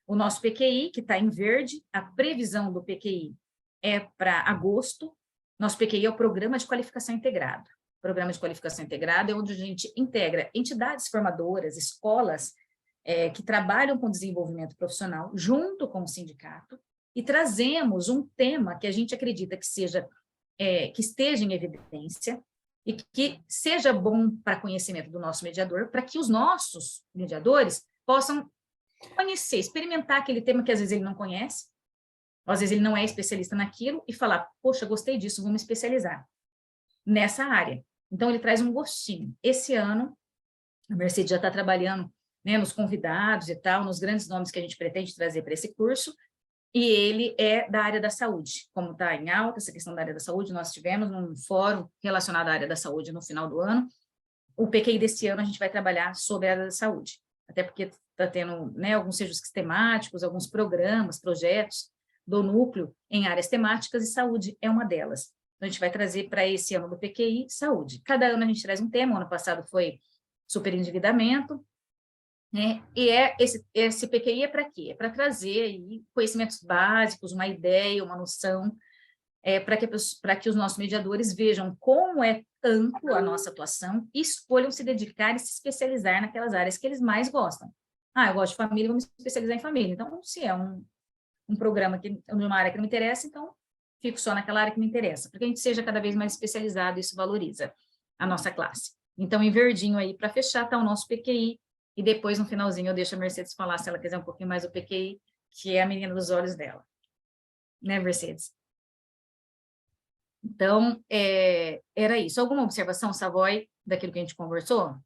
O nosso PQI, que está em verde, a previsão do PQI é para agosto. Nosso PQI é o Programa de Qualificação Integrado. O Programa de Qualificação Integrada é onde a gente integra entidades formadoras, escolas que trabalham com desenvolvimento profissional, junto com o sindicato, e trazemos um tema que a gente acredita que que esteja em evidência e que seja bom para conhecimento do nosso mediador, para que os nossos mediadores possam conhecer, experimentar aquele tema que às vezes ele não conhece, às vezes ele não é especialista naquilo, e falar, poxa, gostei disso, vou me especializar nessa área. Então, ele traz um gostinho. Esse ano, a Mercedes já está trabalhando, né, nos convidados e tal, nos grandes nomes que a gente pretende trazer para esse curso, e ele é da área da saúde. Como está em alta essa questão da área da saúde, nós tivemos um fórum relacionado à área da saúde no final do ano. O PQI desse ano a gente vai trabalhar sobre a área da saúde, até porque está tendo, né, alguns sejos sistemáticos, alguns programas, projetos do núcleo em áreas temáticas, e saúde é uma delas. Então, a gente vai trazer para esse ano do PQI saúde. Cada ano a gente traz um tema, o ano passado foi superendividamento, né? E esse PQI é para quê? É para trazer aí conhecimentos básicos, uma ideia, uma noção, para que os nossos mediadores vejam como é amplo a nossa atuação e escolham se dedicar e se especializar naquelas áreas que eles mais gostam. Eu gosto de família, vou me especializar em família. Então, se é um programa de uma área que não me interessa, então fico só naquela área que me interessa, porque a gente seja cada vez mais especializado, isso valoriza a nossa classe. Então, em verdinho aí, para fechar, está o nosso PQI, e depois, no finalzinho, eu deixo a Mercedes falar, se ela quiser um pouquinho mais do PQI, que é a menina dos olhos dela. Né, Mercedes? Então, era isso. Alguma observação, Savoy, daquilo que a gente conversou?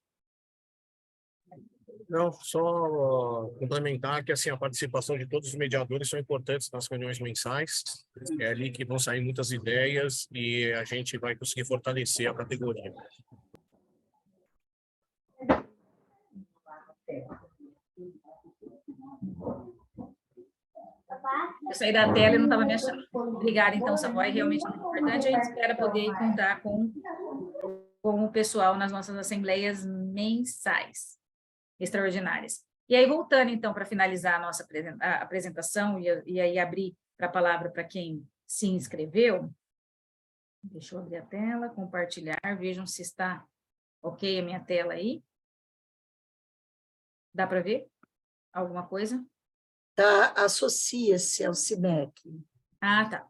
Não, só complementar que assim, a participação de todos os mediadores são importantes nas reuniões mensais. É ali que vão sair muitas ideias e a gente vai conseguir fortalecer a categoria. Eu saí da tela e não estava me achando. Obrigada, então, Savoy. Realmente é muito importante. A gente espera poder contar com o pessoal nas nossas assembleias mensais extraordinárias. E aí, voltando, então, para finalizar a nossa apresentação e aí abrir para a palavra para quem se inscreveu. Deixa eu abrir a tela, compartilhar, vejam se está ok a minha tela aí. Dá para ver alguma coisa? Tá, associa-se ao CIMEC. Ah, tá.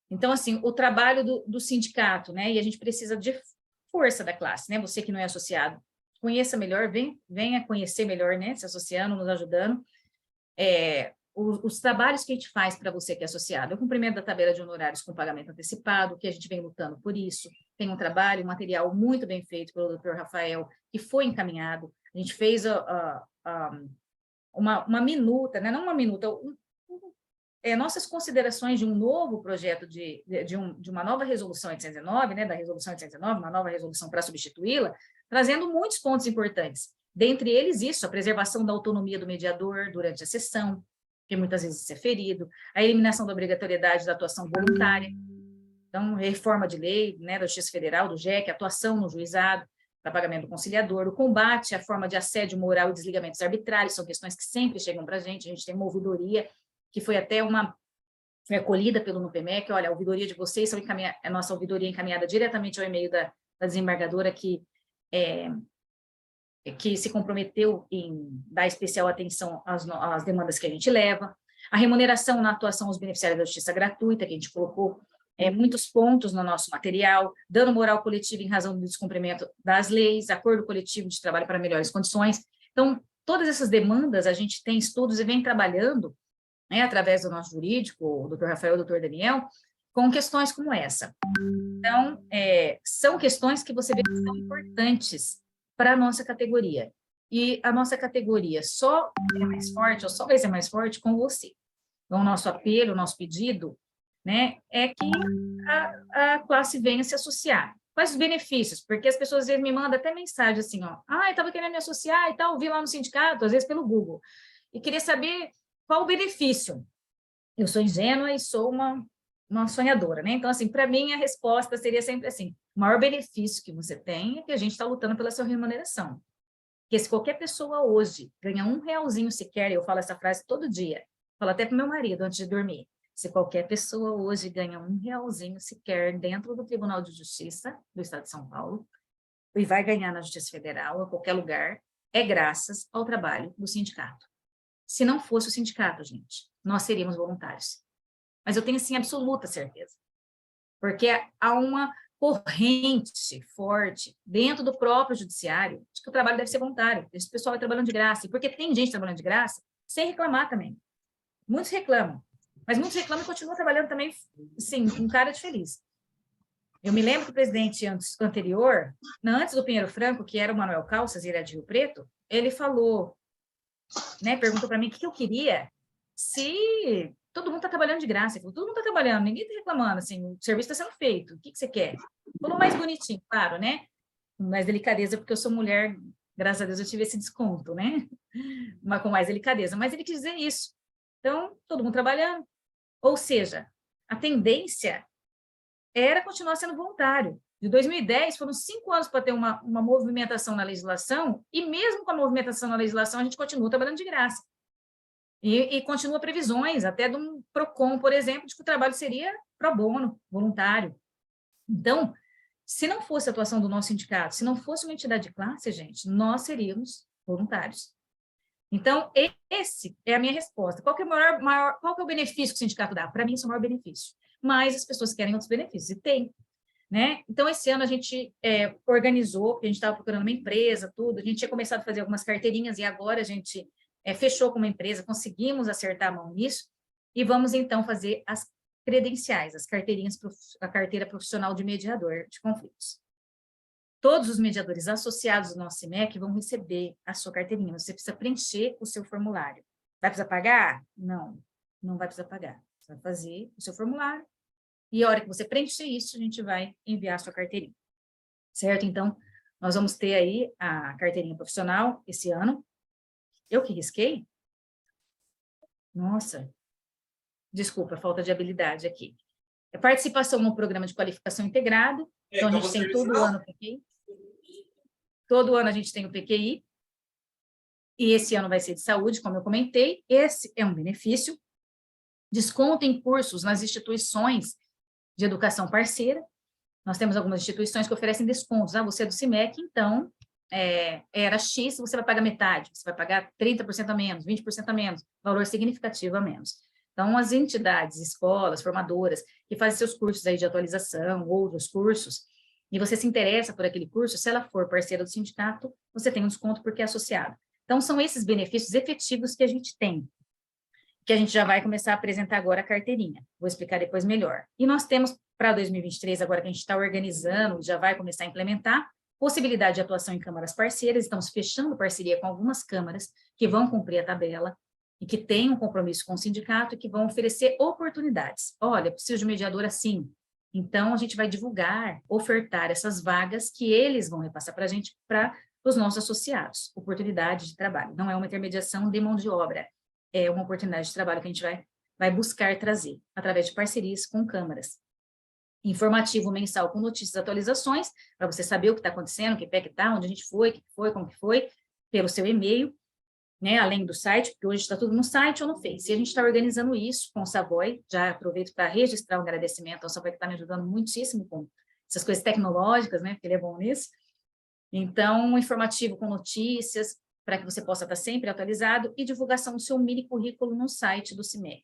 Então, assim, o trabalho do sindicato, né? E a gente precisa de força da classe, né? Você que não é associado, conheça melhor, venha conhecer melhor, né? Se associando, nos ajudando. Os trabalhos que a gente faz para você que é associado, o cumprimento da tabela de honorários com pagamento antecipado, que a gente vem lutando por isso. Tem um trabalho, um material muito bem feito pelo Dr. Rafael, que foi encaminhado. A gente fez uma minuta, né? Não uma minuta, nossas considerações de um novo projeto, de uma nova resolução 809, né? Da resolução 809, uma nova resolução para substituí-la, trazendo muitos pontos importantes. Dentre eles, isso, a preservação da autonomia do mediador durante a sessão, que muitas vezes isso é ferido, a eliminação da obrigatoriedade da atuação voluntária, então, reforma de lei, né, da Justiça Federal, do JEC, atuação no juizado, para pagamento do conciliador, o combate à forma de assédio moral e desligamentos arbitrários, são questões que sempre chegam para a gente tem uma ouvidoria, que foi até foi acolhida pelo NUPEMEC, olha, a ouvidoria de vocês, a nossa ouvidoria encaminhada diretamente ao e-mail da desembargadora, que se comprometeu em dar especial atenção às demandas que a gente leva, a remuneração na atuação aos beneficiários da justiça gratuita, que a gente colocou muitos pontos no nosso material, dano moral coletivo em razão do descumprimento das leis, acordo coletivo de trabalho para melhores condições. Então, todas essas demandas, a gente tem estudos e vem trabalhando, né, através do nosso jurídico, o Dr. Rafael e o Dr. Daniel, com questões como essa. Então, são questões que você vê que são importantes para a nossa categoria. E a nossa categoria só é mais forte, ou só vai ser mais forte com você. Então, o nosso apelo, o nosso pedido, né, é que a classe venha se associar. Quais os benefícios? Porque as pessoas às vezes me mandam até mensagem assim, ó, eu estava querendo me associar e tal, vi lá no sindicato, às vezes pelo Google, e queria saber qual o benefício. Eu sou ingênua e sou uma sonhadora, né? Então, assim, para mim, a resposta seria sempre assim, o maior benefício que você tem é que a gente está lutando pela sua remuneração. Porque se qualquer pessoa hoje ganha R$1 sequer, eu falo essa frase todo dia, falo até para o meu marido antes de dormir, se qualquer pessoa hoje ganha R$1 sequer dentro do Tribunal de Justiça do Estado de São Paulo, e vai ganhar na Justiça Federal, ou qualquer lugar, é graças ao trabalho do sindicato. Se não fosse o sindicato, gente, nós seríamos voluntários. Mas eu tenho, assim, absoluta certeza. Porque há uma corrente forte dentro do próprio judiciário de que o trabalho deve ser voluntário. Esse pessoal vai trabalhando de graça. E porque tem gente trabalhando de graça, sem reclamar também. Muitos reclamam. Mas muitos reclamam e continuam trabalhando também, sim, com cara de feliz. Eu me lembro que o presidente anterior, antes do Pinheiro Franco, que era o Manuel Calças, e ele é de Rio Preto, ele falou, né, perguntou para mim o que eu queria se todo mundo está trabalhando de graça. Ele falou, todo mundo está trabalhando, ninguém está reclamando, assim, o serviço está sendo feito, o que você quer? Falou mais bonitinho, claro, né? Com mais delicadeza, porque eu sou mulher, graças a Deus eu tive esse desconto, né? Mas com mais delicadeza, mas ele quis dizer isso. Então, todo mundo trabalhando. Ou seja, a tendência era continuar sendo voluntário. De 2010, foram 5 anos para ter uma movimentação na legislação, e mesmo com a movimentação na legislação, a gente continua trabalhando de graça. E continua previsões, até de um PROCON, por exemplo, de que o trabalho seria pro bono, voluntário. Então, se não fosse a atuação do nosso sindicato, se não fosse uma entidade de classe, gente, nós seríamos voluntários. Então, esse é a minha resposta. Qual que é qual que é o benefício que o sindicato dá? Para mim, isso é o maior benefício. Mas as pessoas querem outros benefícios, e tem. né? Então, esse ano a gente organizou, porque a gente estava procurando uma empresa, tudo, a gente tinha começado a fazer algumas carteirinhas e agora a gente fechou com uma empresa, conseguimos acertar a mão nisso e vamos, então, fazer as credenciais, as carteirinhas, a carteira profissional de mediador de conflitos. Todos os mediadores associados ao nosso CIMEC vão receber a sua carteirinha. Você precisa preencher o seu formulário. Vai precisar pagar? Não, não vai precisar pagar. Você vai fazer o seu formulário e a hora que você preencher isso, a gente vai enviar a sua carteirinha. Certo? Então, nós vamos ter aí a carteirinha profissional esse ano. Eu que risquei? Nossa, desculpa, falta de habilidade aqui. É participação no programa de qualificação integrado. Então, a gente tem todo ano o PQI. Todo ano a gente tem o PQI. E esse ano vai ser de saúde, como eu comentei. Esse é um benefício. Desconto em cursos nas instituições de educação parceira. Nós temos algumas instituições que oferecem descontos. Ah, você é do CIMEC, então, era X, você vai pagar metade. Você vai pagar 30% a menos, 20% a menos. Valor significativo a menos. Então, as entidades, escolas, formadoras, que fazem seus cursos aí de atualização, outros cursos, e você se interessa por aquele curso, se ela for parceira do sindicato, você tem um desconto porque é associado. Então, são esses benefícios efetivos que a gente tem, que a gente já vai começar a apresentar agora a carteirinha. Vou explicar depois melhor. E nós temos, para 2023, agora que a gente está organizando, já vai começar a implementar, possibilidade de atuação em câmaras parceiras, estamos fechando parceria com algumas câmaras que vão cumprir a tabela, e que têm um compromisso com o sindicato e que vão oferecer oportunidades. Olha, preciso de mediador assim. Então, a gente vai divulgar, ofertar essas vagas que eles vão repassar para a gente, para os nossos associados. Oportunidade de trabalho. Não é uma intermediação de mão de obra, é uma oportunidade de trabalho que a gente vai buscar trazer, através de parcerias com câmaras. Informativo mensal com notícias e atualizações, para você saber o que está acontecendo, que pé que está, onde a gente foi, o que foi, como que foi, pelo seu e-mail. Né, além do site, porque hoje está tudo no site ou no Face. E a gente está organizando isso com o Savoy, já aproveito para registrar um agradecimento ao Savoy, que está me ajudando muitíssimo com essas coisas tecnológicas, né, porque ele é bom nisso. Então, um informativo com notícias, para que você possa estar sempre atualizado, e divulgação do seu mini currículo no site do CIMEC,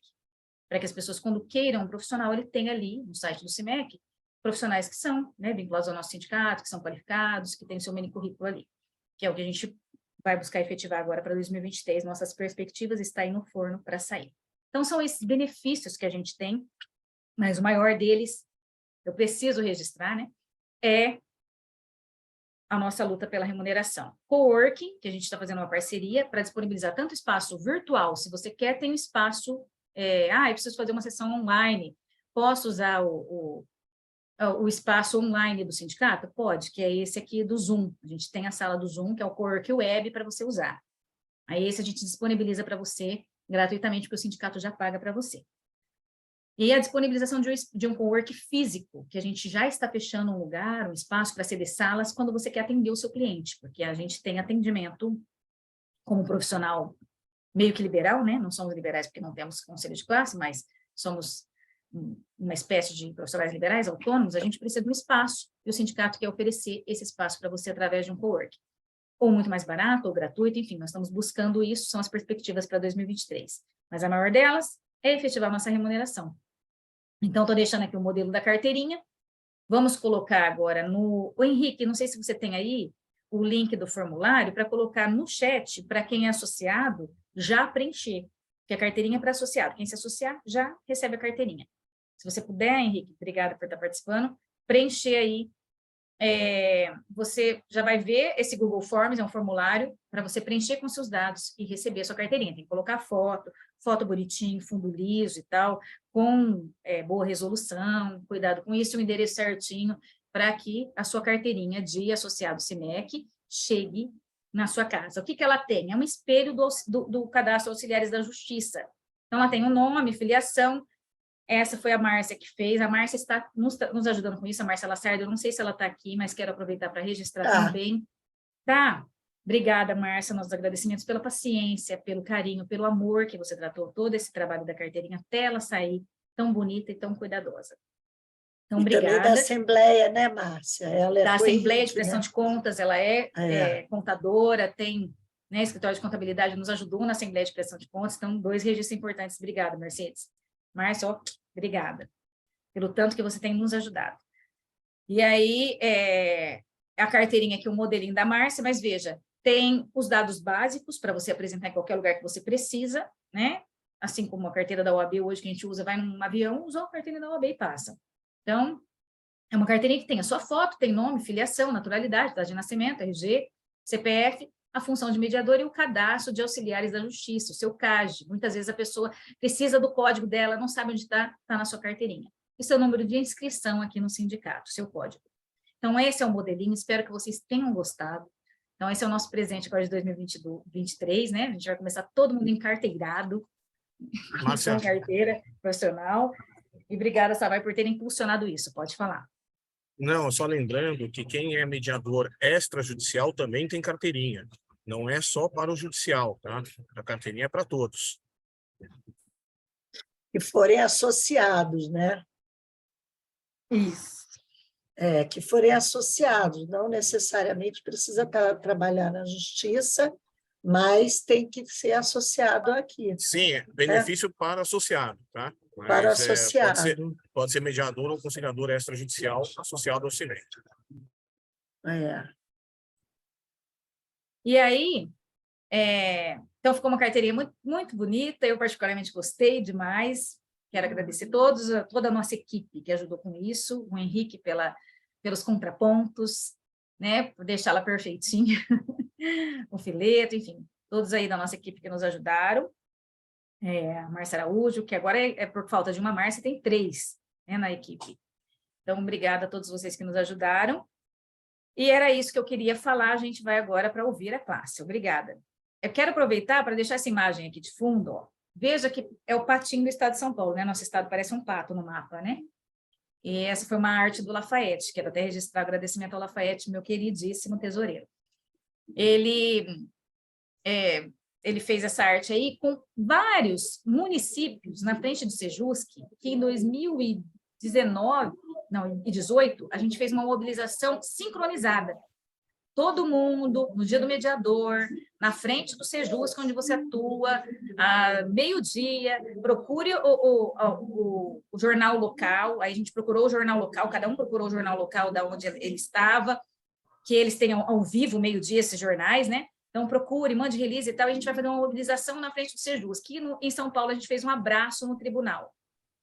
para que as pessoas, quando queiram um profissional, ele tenha ali, no site do CIMEC, profissionais que são, né, vinculados ao nosso sindicato, que são qualificados, que têm o seu mini currículo ali, que é o que a gente vai buscar efetivar agora para 2023, nossas perspectivas está aí no forno para sair. Então, são esses benefícios que a gente tem, mas o maior deles, eu preciso registrar, né, é a nossa luta pela remuneração. Coworking, que a gente está fazendo uma parceria para disponibilizar tanto espaço virtual, se você quer, tem um espaço, eu preciso fazer uma sessão online, posso usar o espaço online do sindicato? Pode, que é esse aqui do Zoom. A gente tem a sala do Zoom, que é o Cowork Web, para você usar. Aí esse a gente disponibiliza para você gratuitamente, porque o sindicato já paga para você. E a disponibilização de um cowork físico, que a gente já está fechando um lugar, um espaço para ceder salas, quando você quer atender o seu cliente, porque a gente tem atendimento como profissional meio que liberal, né? Não somos liberais porque não temos conselho de classe, mas somos uma espécie de profissionais liberais, autônomos, a gente precisa de um espaço, e o sindicato quer oferecer esse espaço para você através de um cowork. Ou muito mais barato, ou gratuito, enfim, nós estamos buscando isso, são as perspectivas para 2023. Mas a maior delas é efetivar nossa remuneração. Então, estou deixando aqui o modelo da carteirinha, vamos colocar agora no... O Henrique, não sei se você tem aí o link do formulário para colocar no chat, para quem é associado, já preencher, que a carteirinha é para associado. Quem se associar, já recebe a carteirinha. Se você puder, Henrique, obrigada por estar participando, preencher aí, você já vai ver esse Google Forms, é um formulário para você preencher com seus dados e receber a sua carteirinha. Tem que colocar foto bonitinho, fundo liso e tal, com boa resolução, cuidado com isso, o endereço certinho, para que a sua carteirinha de associado CIMEC chegue na sua casa. O que ela tem? É um espelho do Cadastro Auxiliares da Justiça. Então, ela tem um nome, filiação. Essa foi a Márcia que fez. A Márcia está nos ajudando com isso, a Márcia Lacerda. Eu não sei se ela está aqui, mas quero aproveitar para registrar também. Tá? Obrigada, Márcia, nossos agradecimentos pela paciência, pelo carinho, pelo amor que você tratou todo esse trabalho da carteirinha até ela sair tão bonita e tão cuidadosa. Então, obrigada. Também da Assembleia, né, Márcia? Ela da Assembleia de Prestação de Contas, ela é contadora, tem, né, escritório de contabilidade, nos ajudou na Assembleia de Prestação de Contas, então, 2 registros importantes. Obrigada, Mercedes. Márcia, obrigada pelo tanto que você tem nos ajudado. E aí, a carteirinha aqui, o modelinho da Márcia, mas veja, tem os dados básicos para você apresentar em qualquer lugar que você precisa, né? Assim como a carteira da OAB hoje que a gente usa, vai num avião, usa a carteira da OAB e passa. Então, é uma carteirinha que tem a sua foto, tem nome, filiação, naturalidade, data de nascimento, RG, CPF, a função de mediador e o cadastro de auxiliares da justiça, o seu CAG. Muitas vezes a pessoa precisa do código dela, não sabe onde está na sua carteirinha. E seu número de inscrição aqui no sindicato, seu código. Então, esse é o modelinho, espero que vocês tenham gostado. Então, esse é o nosso presente agora de 2023, né? A gente vai começar todo mundo encarteirado, Márcia, com carteira profissional. E obrigada, Savai, por ter impulsionado isso. Pode falar. não, só lembrando que quem é mediador extrajudicial também tem carteirinha. Não é só para o judicial, tá? A carteirinha é para todos. Que forem associados, né? Isso. Que forem associados, não necessariamente precisa trabalhar na justiça, mas tem que ser associado aqui. Sim, é benefício para associado, tá? Mas, Para associado. Pode ser mediador ou conciliador extrajudicial associado ao CINEP. E aí, então ficou uma carteirinha muito, muito bonita, eu particularmente gostei demais, quero agradecer toda a nossa equipe que ajudou com isso, o Henrique pelos contrapontos, né, por deixá-la perfeitinha, o fileto, enfim, todos aí da nossa equipe que nos ajudaram, a Márcia Araújo, que agora por falta de uma Márcia, tem 3, né, na equipe. Então, obrigada a todos vocês que nos ajudaram. E era isso que eu queria falar, a gente vai agora para ouvir a classe. Obrigada. Eu quero aproveitar para deixar essa imagem aqui de fundo, ó. Veja que é o patinho do estado de São Paulo, né? Nosso estado parece um pato no mapa, né? E essa foi uma arte do Lafayette, quero até registrar agradecimento ao Lafayette, meu queridíssimo tesoureiro. Ele fez essa arte aí com vários municípios na frente do Sejusc, que em 2018, a gente fez uma mobilização sincronizada. Todo mundo, no dia do mediador, na frente do Sejusc, onde você atua, a meio-dia, procure o jornal local, aí a gente procurou o jornal local, cada um procurou o jornal local da onde ele estava, que eles tenham ao vivo, meio-dia, esses jornais, né? Então, procure, mande release e tal, e a gente vai fazer uma mobilização na frente do Sejusc. Que em São Paulo, a gente fez um abraço no tribunal.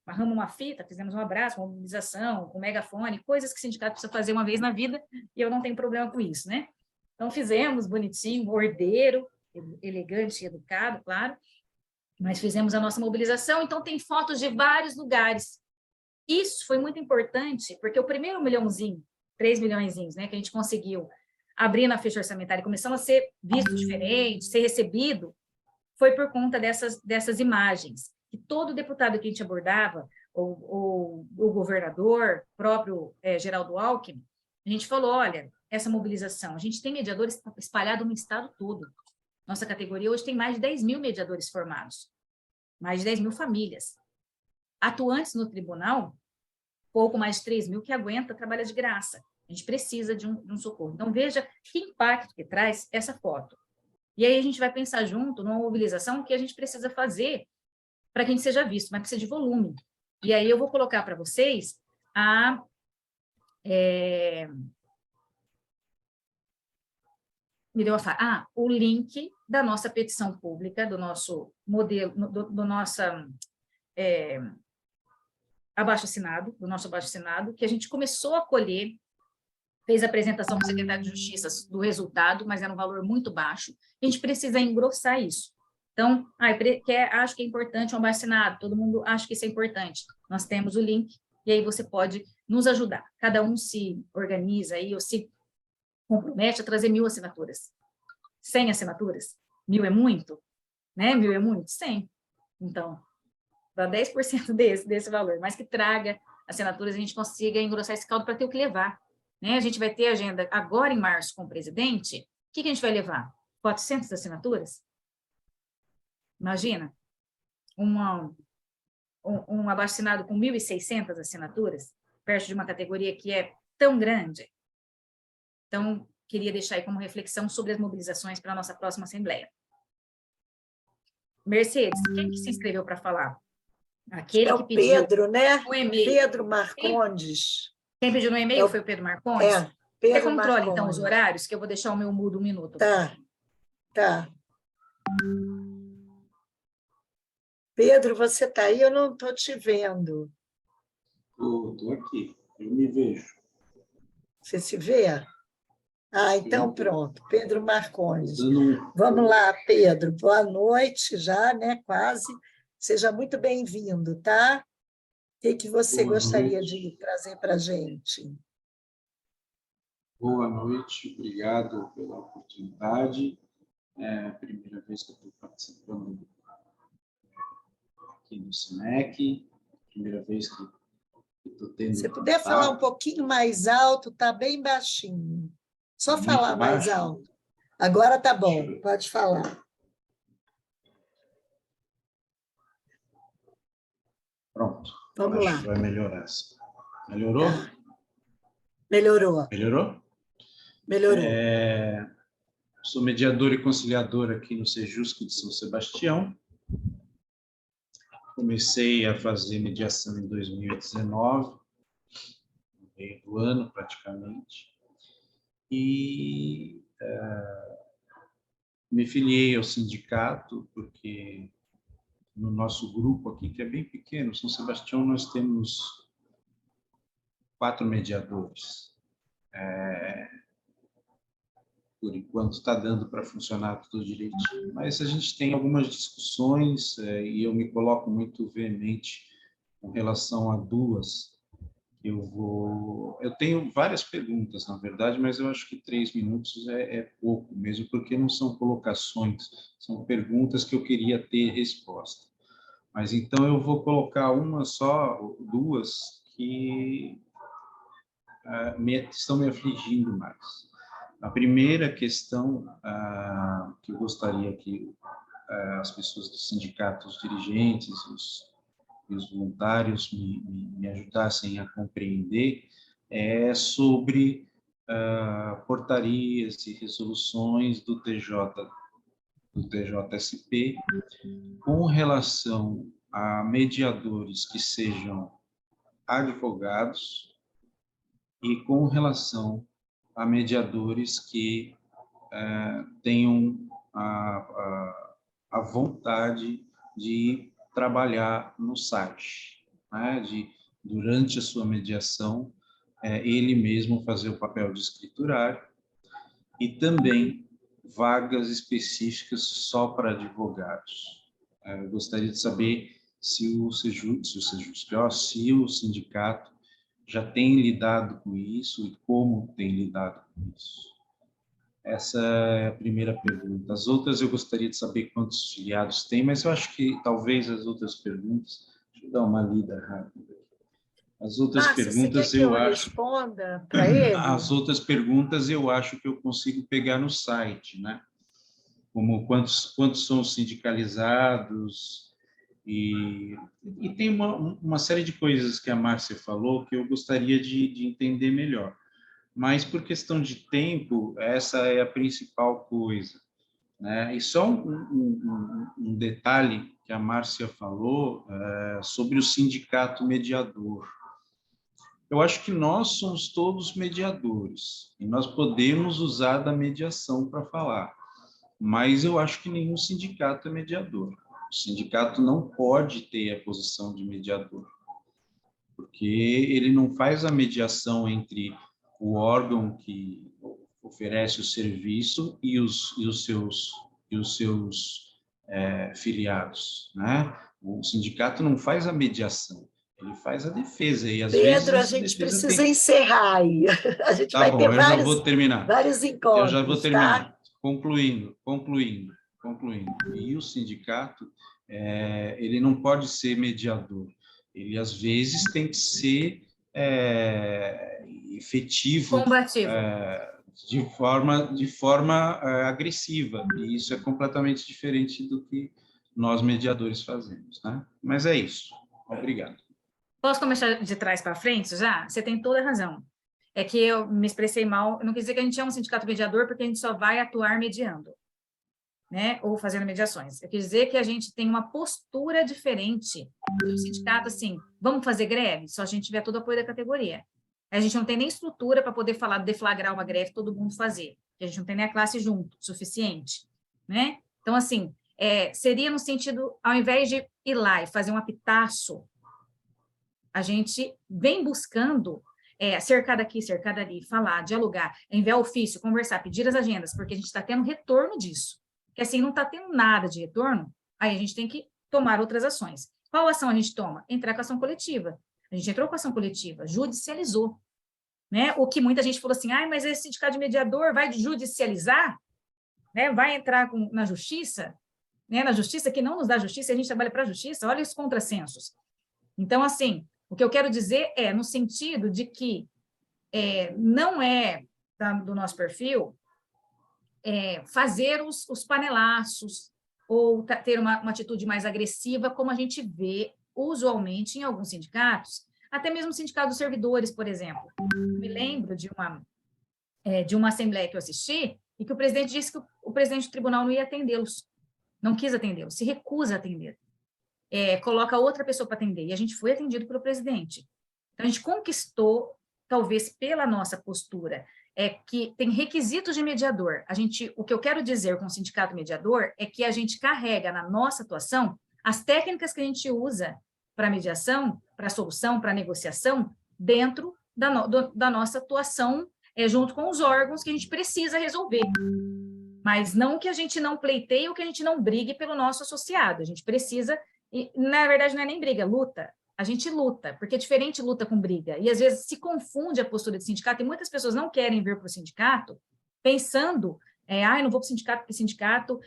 Amarramos uma fita, fizemos um abraço, uma mobilização, com megafone, coisas que o sindicato precisa fazer uma vez na vida, e eu não tenho problema com isso, né? Então, fizemos bonitinho, ordeiro, elegante e educado, claro, mas fizemos a nossa mobilização, então tem fotos de vários lugares. Isso foi muito importante, porque o primeiro milhãozinho, 3 milhõezinhos, né, que a gente conseguiu abrir na ficha orçamentária e começamos a ser visto diferente, ser recebido, foi por conta dessas imagens. Que todo deputado que a gente abordava, ou o governador, próprio Geraldo Alckmin, a gente falou, olha, essa mobilização, a gente tem mediadores espalhados no estado todo. Nossa categoria hoje tem mais de 10 mil mediadores formados, mais de 10 mil famílias. Atuantes no tribunal, pouco mais de 3 mil que aguenta, trabalha de graça. A gente precisa de um socorro. Então, veja que impacto que traz essa foto. E aí a gente vai pensar junto numa mobilização que a gente precisa fazer para que a gente seja visto, mas precisa de volume. E aí eu vou colocar para vocês o link da nossa petição pública, do nosso modelo, do nosso abaixo-assinado, que a gente começou a colher, fez a apresentação para o secretário de Justiça do resultado, mas era um valor muito baixo. A gente precisa engrossar isso. Então, acho que é importante um abaixo-assinado, todo mundo acha que isso é importante. Nós temos o link, e aí você pode nos ajudar. Cada um se organiza aí, ou se compromete a trazer 1.000 assinaturas. 100 assinaturas? 1.000 é muito? Né? 1.000 é muito? 100. Então, dá 10% desse valor, mas que traga assinaturas, a gente consiga engrossar esse caldo para ter o que levar. Né? A gente vai ter agenda agora em março com o presidente, o que a gente vai levar? 400 assinaturas? Imagina, um abaixo-assinado com 1.600 assinaturas, perto de uma categoria que é tão grande. Então, queria deixar aí como reflexão sobre as mobilizações para a nossa próxima Assembleia. Mercedes, quem que se inscreveu para falar? Aquele que pediu. Pedro, né? O e-mail. Pedro Marcondes. Quem pediu no e-mail foi o Pedro Marcondes? É, Você Pedro controla, então, Marcondes. os horários, que eu vou deixar o meu mudo um minuto. Tá. Pedro, você está aí? Eu não estou te vendo. Estou aqui, eu me vejo. Você se vê? Então pronto. Pedro Marcondes. Dando Vamos lá, Pedro. Boa noite já, né? Quase. Seja muito bem-vindo, tá? O que você Boa gostaria noite. de trazer para a gente? Boa noite, obrigado pela oportunidade. É a primeira vez que eu estou participando aqui no SINEC, primeira vez que estou tendo Se puder falar um contato. pouquinho mais alto, está bem baixinho. Só Muito falar mais baixo? alto. Agora tá bom, pode falar. Pronto, Vamos acho lá. que vai melhorar. Melhorou? Tá. Melhorou. Melhorou? Sou mediador e conciliador aqui no Sejusc de São Sebastião. Comecei a fazer mediação em 2019, no meio do ano praticamente, e me filiei ao sindicato, porque no nosso grupo aqui, que é bem pequeno, São Sebastião, nós temos 4 mediadores. Por enquanto está dando para funcionar tudo direitinho. Mas a gente tem algumas discussões e eu me coloco muito veemente com relação a duas. Eu tenho várias perguntas, na verdade, mas eu acho que 3 minutos é pouco, mesmo porque não são colocações, são perguntas que eu queria ter resposta. Mas então eu vou colocar uma só, duas, que estão me afligindo mais. A primeira questão que eu gostaria que as pessoas do sindicato, os dirigentes e os voluntários me ajudassem a compreender é sobre portarias e resoluções do TJSP com relação a mediadores que sejam advogados e com relação a mediadores que tenham a vontade de trabalhar no site, né? Durante a sua mediação, ele mesmo fazer o papel de escriturário, e também vagas específicas só para advogados. Eu gostaria de saber se o sindicato já tem lidado com isso e como tem lidado com isso. Essa é a primeira pergunta. As outras eu gostaria de saber quantos filiados tem, mas eu acho que talvez as outras perguntas... Deixa eu dar uma lida rápida. As outras perguntas você quer que eu responda para ele? As outras perguntas eu acho que eu consigo pegar no site, né? Como quantos são sindicalizados, e tem uma série de coisas que a Márcia falou que eu gostaria de entender melhor. Mas, por questão de tempo, essa é a principal coisa, né? E só um detalhe que a Márcia falou sobre o sindicato mediador. Eu acho que nós somos todos mediadores, e nós podemos usar da mediação para falar, mas eu acho que nenhum sindicato é mediador. O sindicato não pode ter a posição de mediador, porque ele não faz a mediação entre o órgão que oferece o serviço e os seus filiados, né? O sindicato não faz a mediação, ele faz a defesa. E às vezes Pedro, a gente precisa encerrar aí. A gente Tá vai bom, ter eu já vou terminar. vários encontros. Eu já vou terminar. Tá? Concluindo. E o sindicato, ele não pode ser mediador. Ele, às vezes, tem que ser efetivo, Combativo. de forma agressiva. E isso é completamente diferente do que nós, mediadores, fazemos, né? Mas é isso. Obrigado. Posso começar de trás para frente já? Você tem toda a razão. É que eu me expressei mal, eu não quis dizer que a gente é um sindicato mediador, porque a gente só vai atuar mediando, né? Ou fazendo mediações. Eu quis dizer que a gente tem uma postura diferente do sindicato, assim, vamos fazer greve? Só a gente tiver todo o apoio da categoria. A gente não tem nem estrutura para poder falar, deflagrar uma greve, todo mundo fazer. A gente não tem nem a classe junto, suficiente, né? Então, assim, seria no sentido, ao invés de ir lá e fazer um apitaço, a gente vem buscando cercar daqui, cercar dali, falar, dialogar, enviar ofício, conversar, pedir as agendas, porque a gente está tendo retorno disso. Porque assim, não está tendo nada de retorno, aí a gente tem que tomar outras ações. Qual ação a gente toma? Entrar com a ação coletiva. A gente entrou com a ação coletiva, judicializou. Né? O que muita gente falou assim, mas esse sindicato de mediador vai judicializar? Né? Vai entrar na justiça? Né? Na justiça, que não nos dá justiça, a gente trabalha para a justiça, olha os contrassensos. Então, assim, o que eu quero dizer no sentido de que não do nosso perfil fazer os panelaços ou ter uma atitude mais agressiva, como a gente vê usualmente em alguns sindicatos, até mesmo o sindicato dos servidores, por exemplo. Me lembro de uma assembleia que eu assisti e que o presidente disse que o presidente do tribunal não ia atendê-los, não quis atendê-los, se recusa a atender. Coloca outra pessoa para atender, e a gente foi atendido pelo presidente. Então, a gente conquistou, talvez pela nossa postura, que tem requisitos de mediador. O que eu quero dizer com o sindicato mediador é que a gente carrega na nossa atuação as técnicas que a gente usa para mediação, para solução, para negociação, dentro da nossa atuação, junto com os órgãos que a gente precisa resolver. Mas não que a gente não pleiteie ou que a gente não brigue pelo nosso associado. A gente precisa, e na verdade não é nem briga, luta. A gente luta, porque é diferente luta com briga. E às vezes se confunde a postura de sindicato, e muitas pessoas não querem vir para o sindicato pensando, não vou para o sindicato porque o sindicato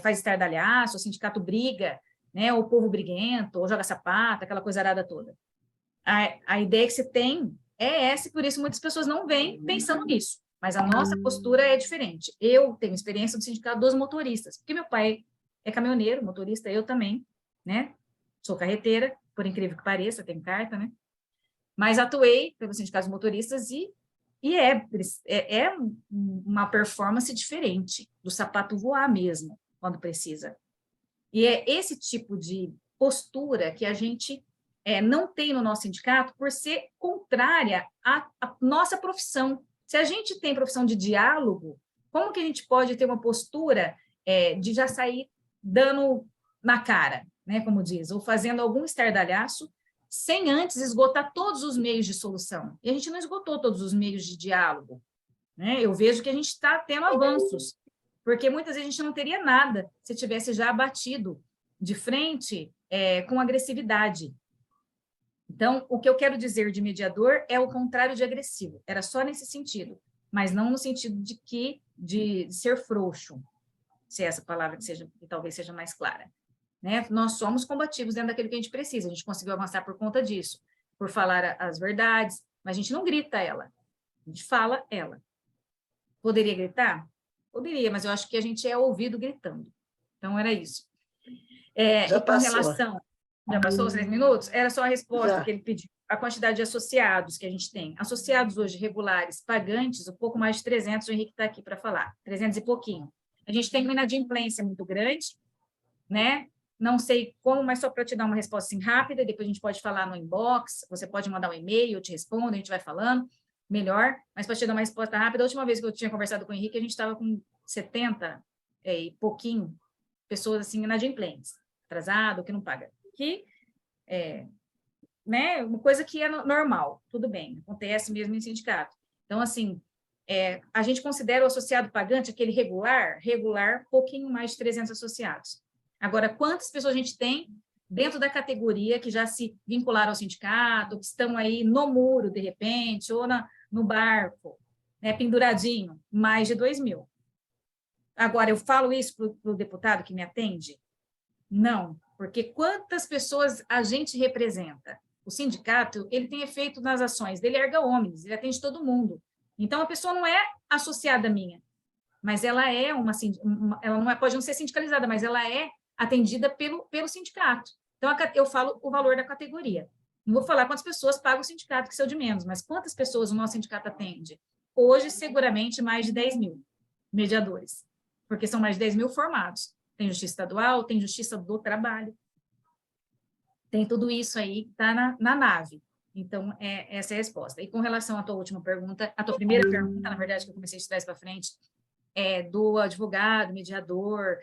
faz estardalhaço, o sindicato briga, né, ou o povo briguento, ou joga sapato, aquela coisa arada toda. A ideia que você tem é essa, e por isso muitas pessoas não vêm pensando nisso. Mas a nossa postura é diferente. Eu tenho experiência do sindicato dos motoristas, porque meu pai é caminhoneiro, motorista, eu também, né? Sou carreteira, por incrível que pareça, tenho carta, né? Mas atuei pelo sindicato dos motoristas e é uma performance diferente do sapato voar mesmo, quando precisa. E é esse tipo de postura que a gente não tem no nosso sindicato por ser contrária à nossa profissão. Se a gente tem profissão de diálogo, como que a gente pode ter uma postura de já sair dando na cara, né, como diz, ou fazendo algum estardalhaço, sem antes esgotar todos os meios de solução? E a gente não esgotou todos os meios de diálogo, né? Eu vejo que a gente está tendo avanços, porque muitas vezes a gente não teria nada se tivesse já batido de frente com agressividade. Então, o que eu quero dizer de mediador é o contrário de agressivo, era só nesse sentido, mas não no sentido de ser frouxo, se é essa palavra que talvez seja mais clara. Né? Nós somos combativos dentro daquilo que a gente precisa, a gente conseguiu avançar por conta disso, por falar as verdades, mas a gente não grita ela, a gente fala ela. Poderia gritar? Poderia, mas eu acho que a gente é ouvido gritando. Então, era isso. Já e com passou. relação... Já passou os 3 minutos? Era só a resposta Já. que ele pediu. A quantidade de associados que a gente tem. Associados hoje regulares, pagantes, um pouco mais de 300, o Henrique está aqui para falar, 300 e pouquinho. A gente tem uma inadimplência muito grande, né? Não sei como, mas só para te dar uma resposta assim rápida, depois a gente pode falar no inbox, você pode mandar um e-mail, eu te respondo, a gente vai falando melhor, mas para te dar uma resposta rápida, a última vez que eu tinha conversado com o Henrique, a gente estava com 70 e pouquinho pessoas assim inadimplentes, atrasado, que não paga. Que né, uma coisa que é normal, tudo bem, acontece mesmo em sindicato. Então, assim, a gente considera o associado pagante aquele regular, pouquinho mais de 300 associados. Agora, quantas pessoas a gente tem dentro da categoria que já se vincularam ao sindicato, que estão aí no muro, de repente, ou no barco, né, penduradinho? Mais de 2.000. Agora, eu falo isso para o deputado que me atende? Não, porque quantas pessoas a gente representa? O sindicato, ele tem efeito nas ações dele, erga omnes, ele atende todo mundo. Então, a pessoa não é associada minha, mas ela é ela não pode não ser sindicalizada, mas ela é atendida pelo sindicato. Então, eu falo o valor da categoria. Não vou falar quantas pessoas pagam o sindicato, que são de menos, mas quantas pessoas o nosso sindicato atende? Hoje, seguramente, mais de 10.000 mediadores, porque são mais de 10.000 formados. Tem justiça estadual, tem justiça do trabalho, tem tudo isso aí que está na nave. Então, essa é a resposta. E com relação à tua última pergunta, a tua primeira pergunta, na verdade, que eu comecei de trás para frente, do advogado, mediador,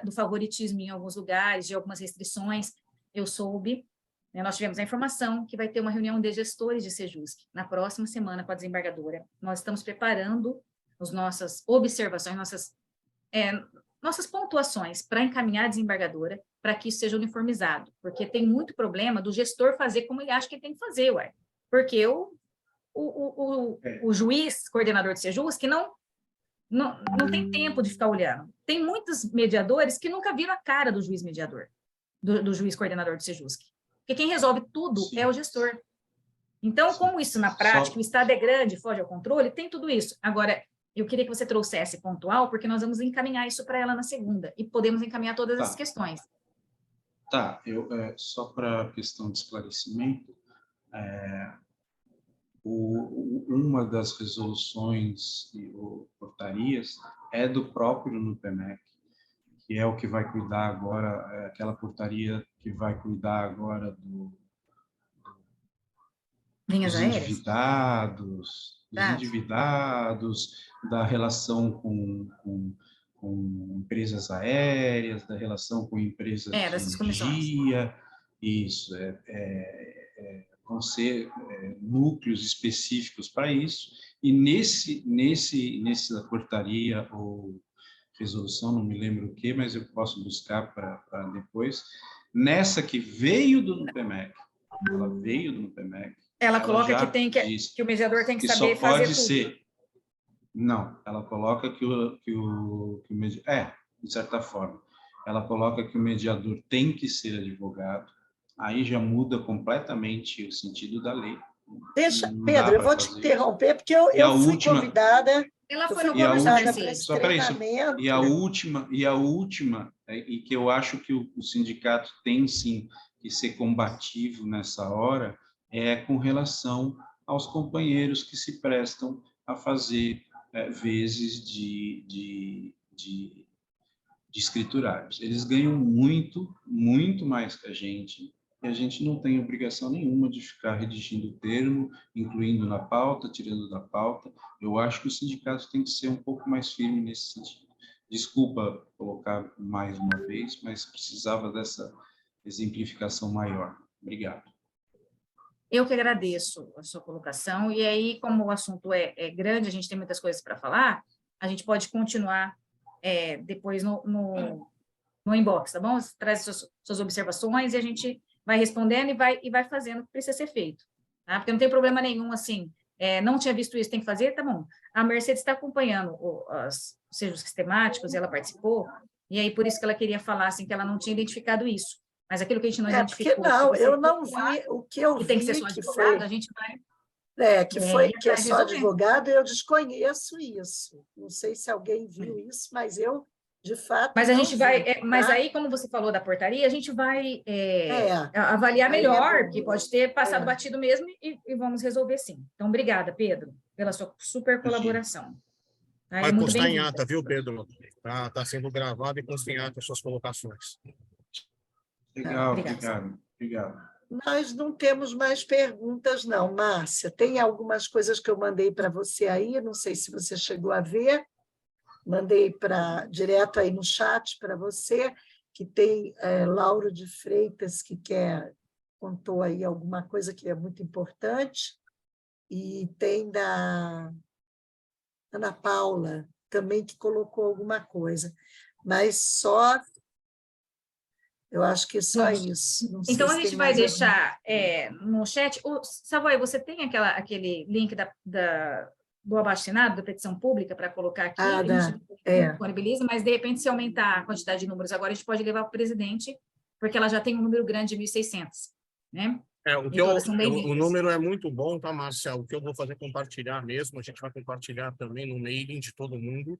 do favoritismo em alguns lugares, de algumas restrições, eu soube, né, nós tivemos a informação que vai ter uma reunião de gestores de Sejusc na próxima semana com a desembargadora. Nós estamos preparando as nossas observações, nossas pontuações para encaminhar a desembargadora para que isso seja uniformizado, porque tem muito problema do gestor fazer como ele acha que ele tem que fazer, porque o juiz, coordenador de Sejusc, que não tem tempo de ficar olhando. Tem muitos mediadores que nunca viram a cara do juiz mediador, do juiz coordenador de Sejusc, porque quem resolve tudo Sim. é o gestor. Então, como isso na prática, o Estado é grande, foge ao controle, tem tudo isso. Agora, eu queria que você trouxesse pontual, porque nós vamos encaminhar isso para ela na segunda, e podemos encaminhar todas essas questões. Tá, só para a questão de esclarecimento, uma das resoluções ou portarias é do próprio NUPEMEC, que é o que vai cuidar agora, aquela portaria que vai cuidar agora Linhas dos aéreas? endividados, da relação com empresas aéreas, da relação com empresas dessas de comissões. energia, isso, vão ser núcleos específicos para isso, e nessa portaria ou resolução, não me lembro o que, mas eu posso buscar para depois, nessa que veio do NUPEMEC, Ela coloca já que o mediador tem que saber só fazer pode tudo. ser. Não, ela coloca que o mediador, de certa forma, ela coloca que o mediador tem que ser advogado, aí já muda completamente o sentido da lei. Pedro, eu vou te interromper, porque eu fui convidada. Ela foi no E a conversar última, desse. só para isso, e a última, e que eu acho que o sindicato tem sim que ser combativo nessa hora, é com relação aos companheiros que se prestam a fazer vezes de escriturários. Eles ganham muito, muito mais que a gente, e a gente não tem obrigação nenhuma de ficar redigindo o termo, incluindo na pauta, tirando da pauta. Eu acho que o sindicato tem que ser um pouco mais firme nesse sentido. Desculpa colocar mais uma vez, mas precisava dessa exemplificação maior. Obrigado. Eu que agradeço a sua colocação, e aí, como o assunto é grande, a gente tem muitas coisas para falar, a gente pode continuar depois no inbox, tá bom? Você traz suas observações e a gente vai respondendo e vai fazendo o que precisa ser feito, tá? Porque não tem problema nenhum, assim, não tinha visto isso, tem que fazer, tá bom. A Mercedes está acompanhando os sejos sistemáticos, ela participou, e aí por isso que ela queria falar, assim, que ela não tinha identificado isso. Mas aquilo que a gente não identificou... Porque não, eu não vi, o que eu vi tem que ser só advogado, a gente vai... que é só advogado, eu desconheço isso. Não sei se alguém viu isso, mas eu, de fato, mas a gente vai... vi, mas tá? aí, como você falou da portaria, a gente vai avaliar melhor, porque pode ter passado batido mesmo, e vamos resolver sim. Então, obrigada, Pedro, pela sua super colaboração. Tá? Vai muito constar em bem-vindo. ata, viu, Pedro? Tá sendo gravado e consta em ata as suas colocações. Legal, Obrigada. obrigado. Nós não temos mais perguntas, não. Márcia, tem algumas coisas que eu mandei para você aí, não sei se você chegou a ver, mandei direto aí no chat para você, que tem Lauro de Freitas, que contou aí alguma coisa que é muito importante, e tem da Ana Paula, também, que colocou alguma coisa, mas só... Eu acho que só isso. Não sei então, se a gente tem vai mais deixar no chat... Savoy, você tem aquele link do abaixo-assinado, da petição pública, para colocar aqui? A gente disponibiliza, mas, de repente, se aumentar a quantidade de números agora, a gente pode levar para o presidente, porque ela já tem um número grande de 1.600, né? O número é muito bom, tá, Márcia? O que eu vou fazer é compartilhar mesmo, a gente vai compartilhar também no mailing de todo mundo,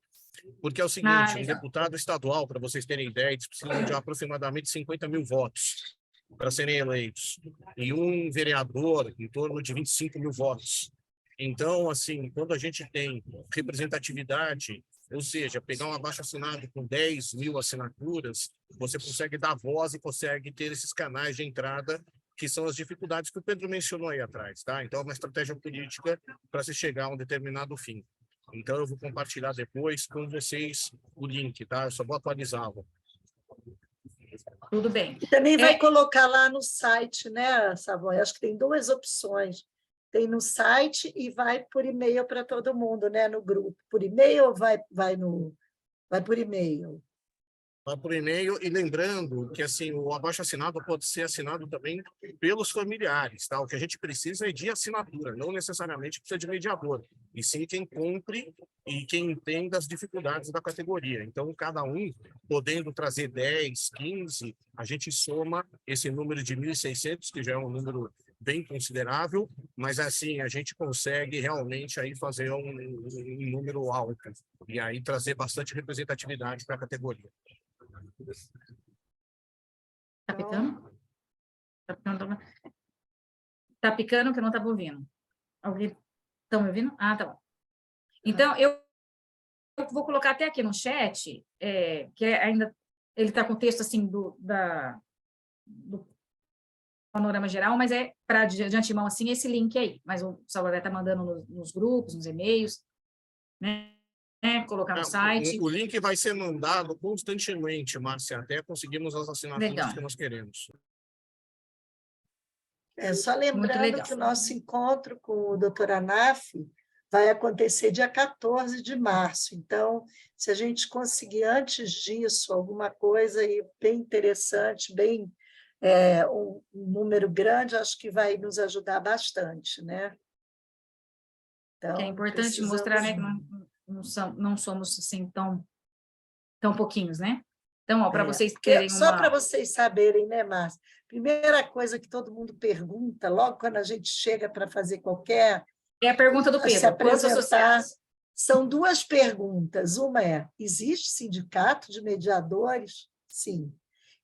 porque é o seguinte, um deputado estadual, para vocês terem ideia, eles precisam de aproximadamente 50 mil votos para serem eleitos, e um vereador em torno de 25 mil votos. Então, assim, quando a gente tem representatividade, ou seja, pegar um abaixo-assinado com 10 mil assinaturas, você consegue dar voz e consegue ter esses canais de entrada que são as dificuldades que o Pedro mencionou aí atrás, tá? Então, é uma estratégia política para se chegar a um determinado fim. Então, eu vou compartilhar depois com vocês o link, tá? Eu só vou atualizá-lo. Tudo bem. E também vai colocar lá no site, né, Savoy? Acho que tem 2 opções. Tem no site e vai por e-mail para todo mundo, né, no grupo. Por e-mail ou vai por e-mail? Vai por e-mail, e lembrando que assim, o abaixo-assinado pode ser assinado também pelos familiares, tá? O que a gente precisa é de assinatura, não necessariamente precisa de mediador, e sim quem cumpre e quem entenda as dificuldades da categoria. Então, cada um podendo trazer 10, 15, a gente soma esse número de 1.600, que já é um número bem considerável, mas assim, a gente consegue realmente aí fazer um número alto, e aí trazer bastante representatividade para a categoria. Tá picando? Tá picando que eu não estava ouvindo. Alguém estão me ouvindo? Ah, tá bom. Então, eu vou colocar até aqui no chat, que ainda ele está com o texto assim do panorama geral, mas é para de antemão assim esse link aí. Mas o Salvador está mandando nos grupos, nos e-mails, né? Colocar no site. O link vai ser mandado constantemente, Márcia, até conseguirmos as assinaturas Legal. que nós queremos. Só lembrando que o nosso encontro com o Dr. Anaf vai acontecer dia 14 de março. Então, se a gente conseguir antes disso alguma coisa aí bem interessante, bem um número grande, acho que vai nos ajudar bastante, né? Então, que é importante mostrar, né, que não somos assim tão pouquinhos, né? Então, para vocês terem só para vocês saberem, né, Márcia? Primeira coisa que todo mundo pergunta, logo quando a gente chega para fazer qualquer... É a pergunta do Pedro. Se apresentar, são 2 perguntas. Uma é, existe sindicato de mediadores? Sim.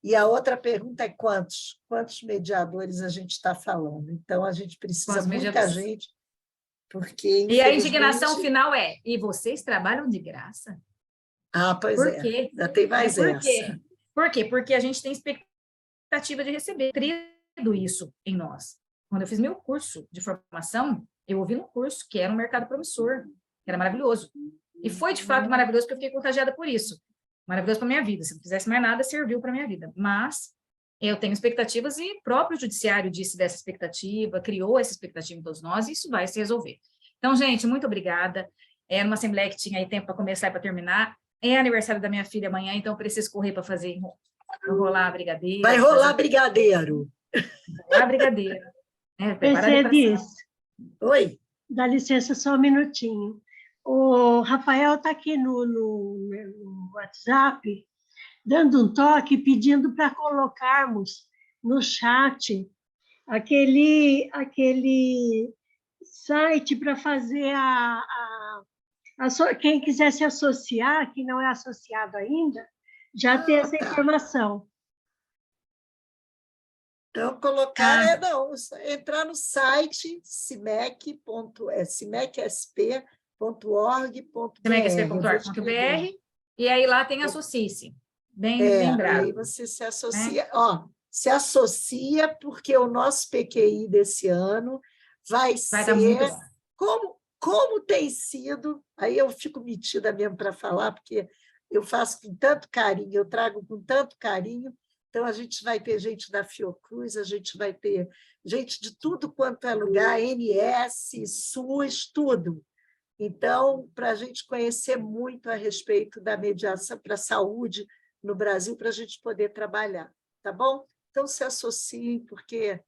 E a outra pergunta é quantos mediadores a gente está falando? Então, a gente precisa de muita gente, porque... E a indignação final é, e vocês trabalham de graça? Ah, pois Por quê? Já tem mais Por essa. Quê? Por quê? Porque a gente tem expectativa de receber isso em nós. Quando eu fiz meu curso de formação, eu ouvi no curso que era um mercado promissor, que era maravilhoso. E foi, de fato, maravilhoso, porque eu fiquei contagiada por isso. Maravilhoso para a minha vida. Se não fizesse mais nada, serviu para a minha vida. Mas eu tenho expectativas e o próprio judiciário disse dessa expectativa, criou essa expectativa em todos nós, e isso vai se resolver. Então, gente, muito obrigada. Era uma assembleia que tinha aí tempo para começar e para terminar. É aniversário da minha filha amanhã, então eu preciso correr para fazer rolar brigadeiro. Vai rolar brigadeiro. Vai rolar brigadeiro. Mercedes. Oi. Dá licença só um minutinho. O Rafael está aqui no WhatsApp, dando um toque, pedindo para colocarmos no chat aquele site para fazer quem quiser se associar, que não é associado ainda, já tem essa informação. Então, colocar, entrar no site cimec.org.br. E aí lá tem associe-se. Bem lembrado. Aí você se associa. Se associa, porque o nosso PQI desse ano vai ser como tem sido. Aí eu fico metida mesmo para falar, porque eu faço com tanto carinho, eu trago com tanto carinho. Então, a gente vai ter gente da Fiocruz, a gente vai ter gente de tudo quanto é lugar, ANS, SUS, tudo. Então, para a gente conhecer muito a respeito da mediação para a saúde no Brasil, para a gente poder trabalhar, tá bom? Então, se associem, porque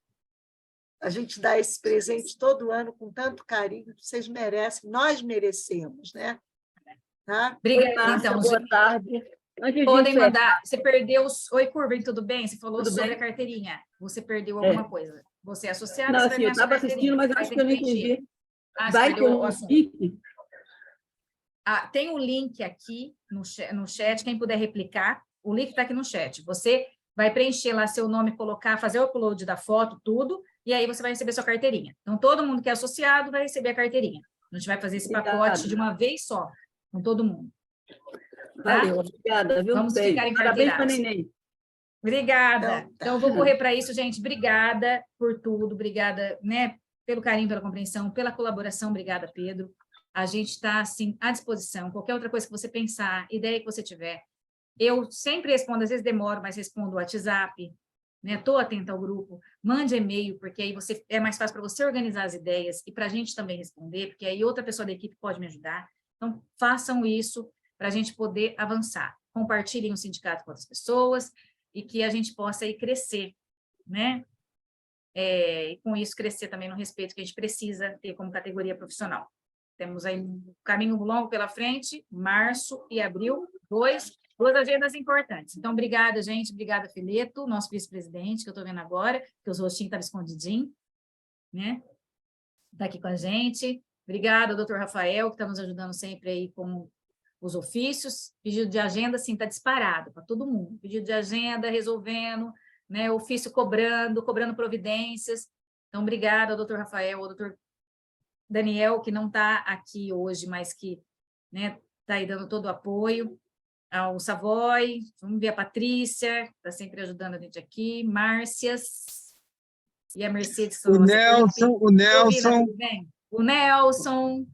a gente dá esse presente todo ano com tanto carinho, vocês merecem, nós merecemos, né? Tá? Obrigada, então. Boa tarde. Podem mandar. Você perdeu os... Oi, Curvem, tudo bem? Você falou sobre a carteirinha. Você perdeu alguma coisa. Você é associado? Não, assim, eu estava assistindo, mas acho que eu não entendi. Vai ter um link? Tem um link aqui no chat, quem puder replicar, o link está aqui no chat. Você vai preencher lá seu nome, colocar, fazer o upload da foto, tudo, e aí você vai receber sua carteirinha. Então, todo mundo que é associado vai receber a carteirinha. A gente vai fazer esse pacote de uma vez só, com todo mundo. Valeu, obrigada. Viu? Vamos ficar em Parabéns para a carteirados. neném. Obrigada. Então, eu vou correr para isso, gente. Obrigada por tudo, obrigada, né, pelo carinho, pela compreensão, pela colaboração. Obrigada, Pedro. A gente está, assim, à disposição. Qualquer outra coisa que você pensar, ideia que você tiver. Eu sempre respondo, às vezes demoro, mas respondo o WhatsApp, né? Estou atenta ao grupo. Mande e-mail, porque aí é mais fácil para você organizar as ideias e para a gente também responder, porque aí outra pessoa da equipe pode me ajudar. Então, façam isso para a gente poder avançar. Compartilhem o sindicato com outras pessoas e que a gente possa aí crescer, né? E com isso crescer também no respeito que a gente precisa ter como categoria profissional. Temos aí um caminho longo pela frente, março e abril, duas agendas importantes. Então, obrigada, gente, obrigada, Fileto, nosso vice-presidente, que eu estou vendo agora, que os rostinhos estavam escondidinhos, né? Está aqui com a gente. Obrigada, doutor Rafael, que está nos ajudando sempre aí com os ofícios. Pedido de agenda, sim, está disparado para todo mundo. Pedido de agenda, resolvendo, né? Ofício cobrando providências. Então, obrigada, doutor Rafael, ao doutor Daniel, que não está aqui hoje, mas que, né, está aí dando todo o apoio. Ao Savoy, vamos ver a Patrícia, está sempre ajudando a gente aqui. Márcias. E a Mercedes. O Nelson. O Nelson,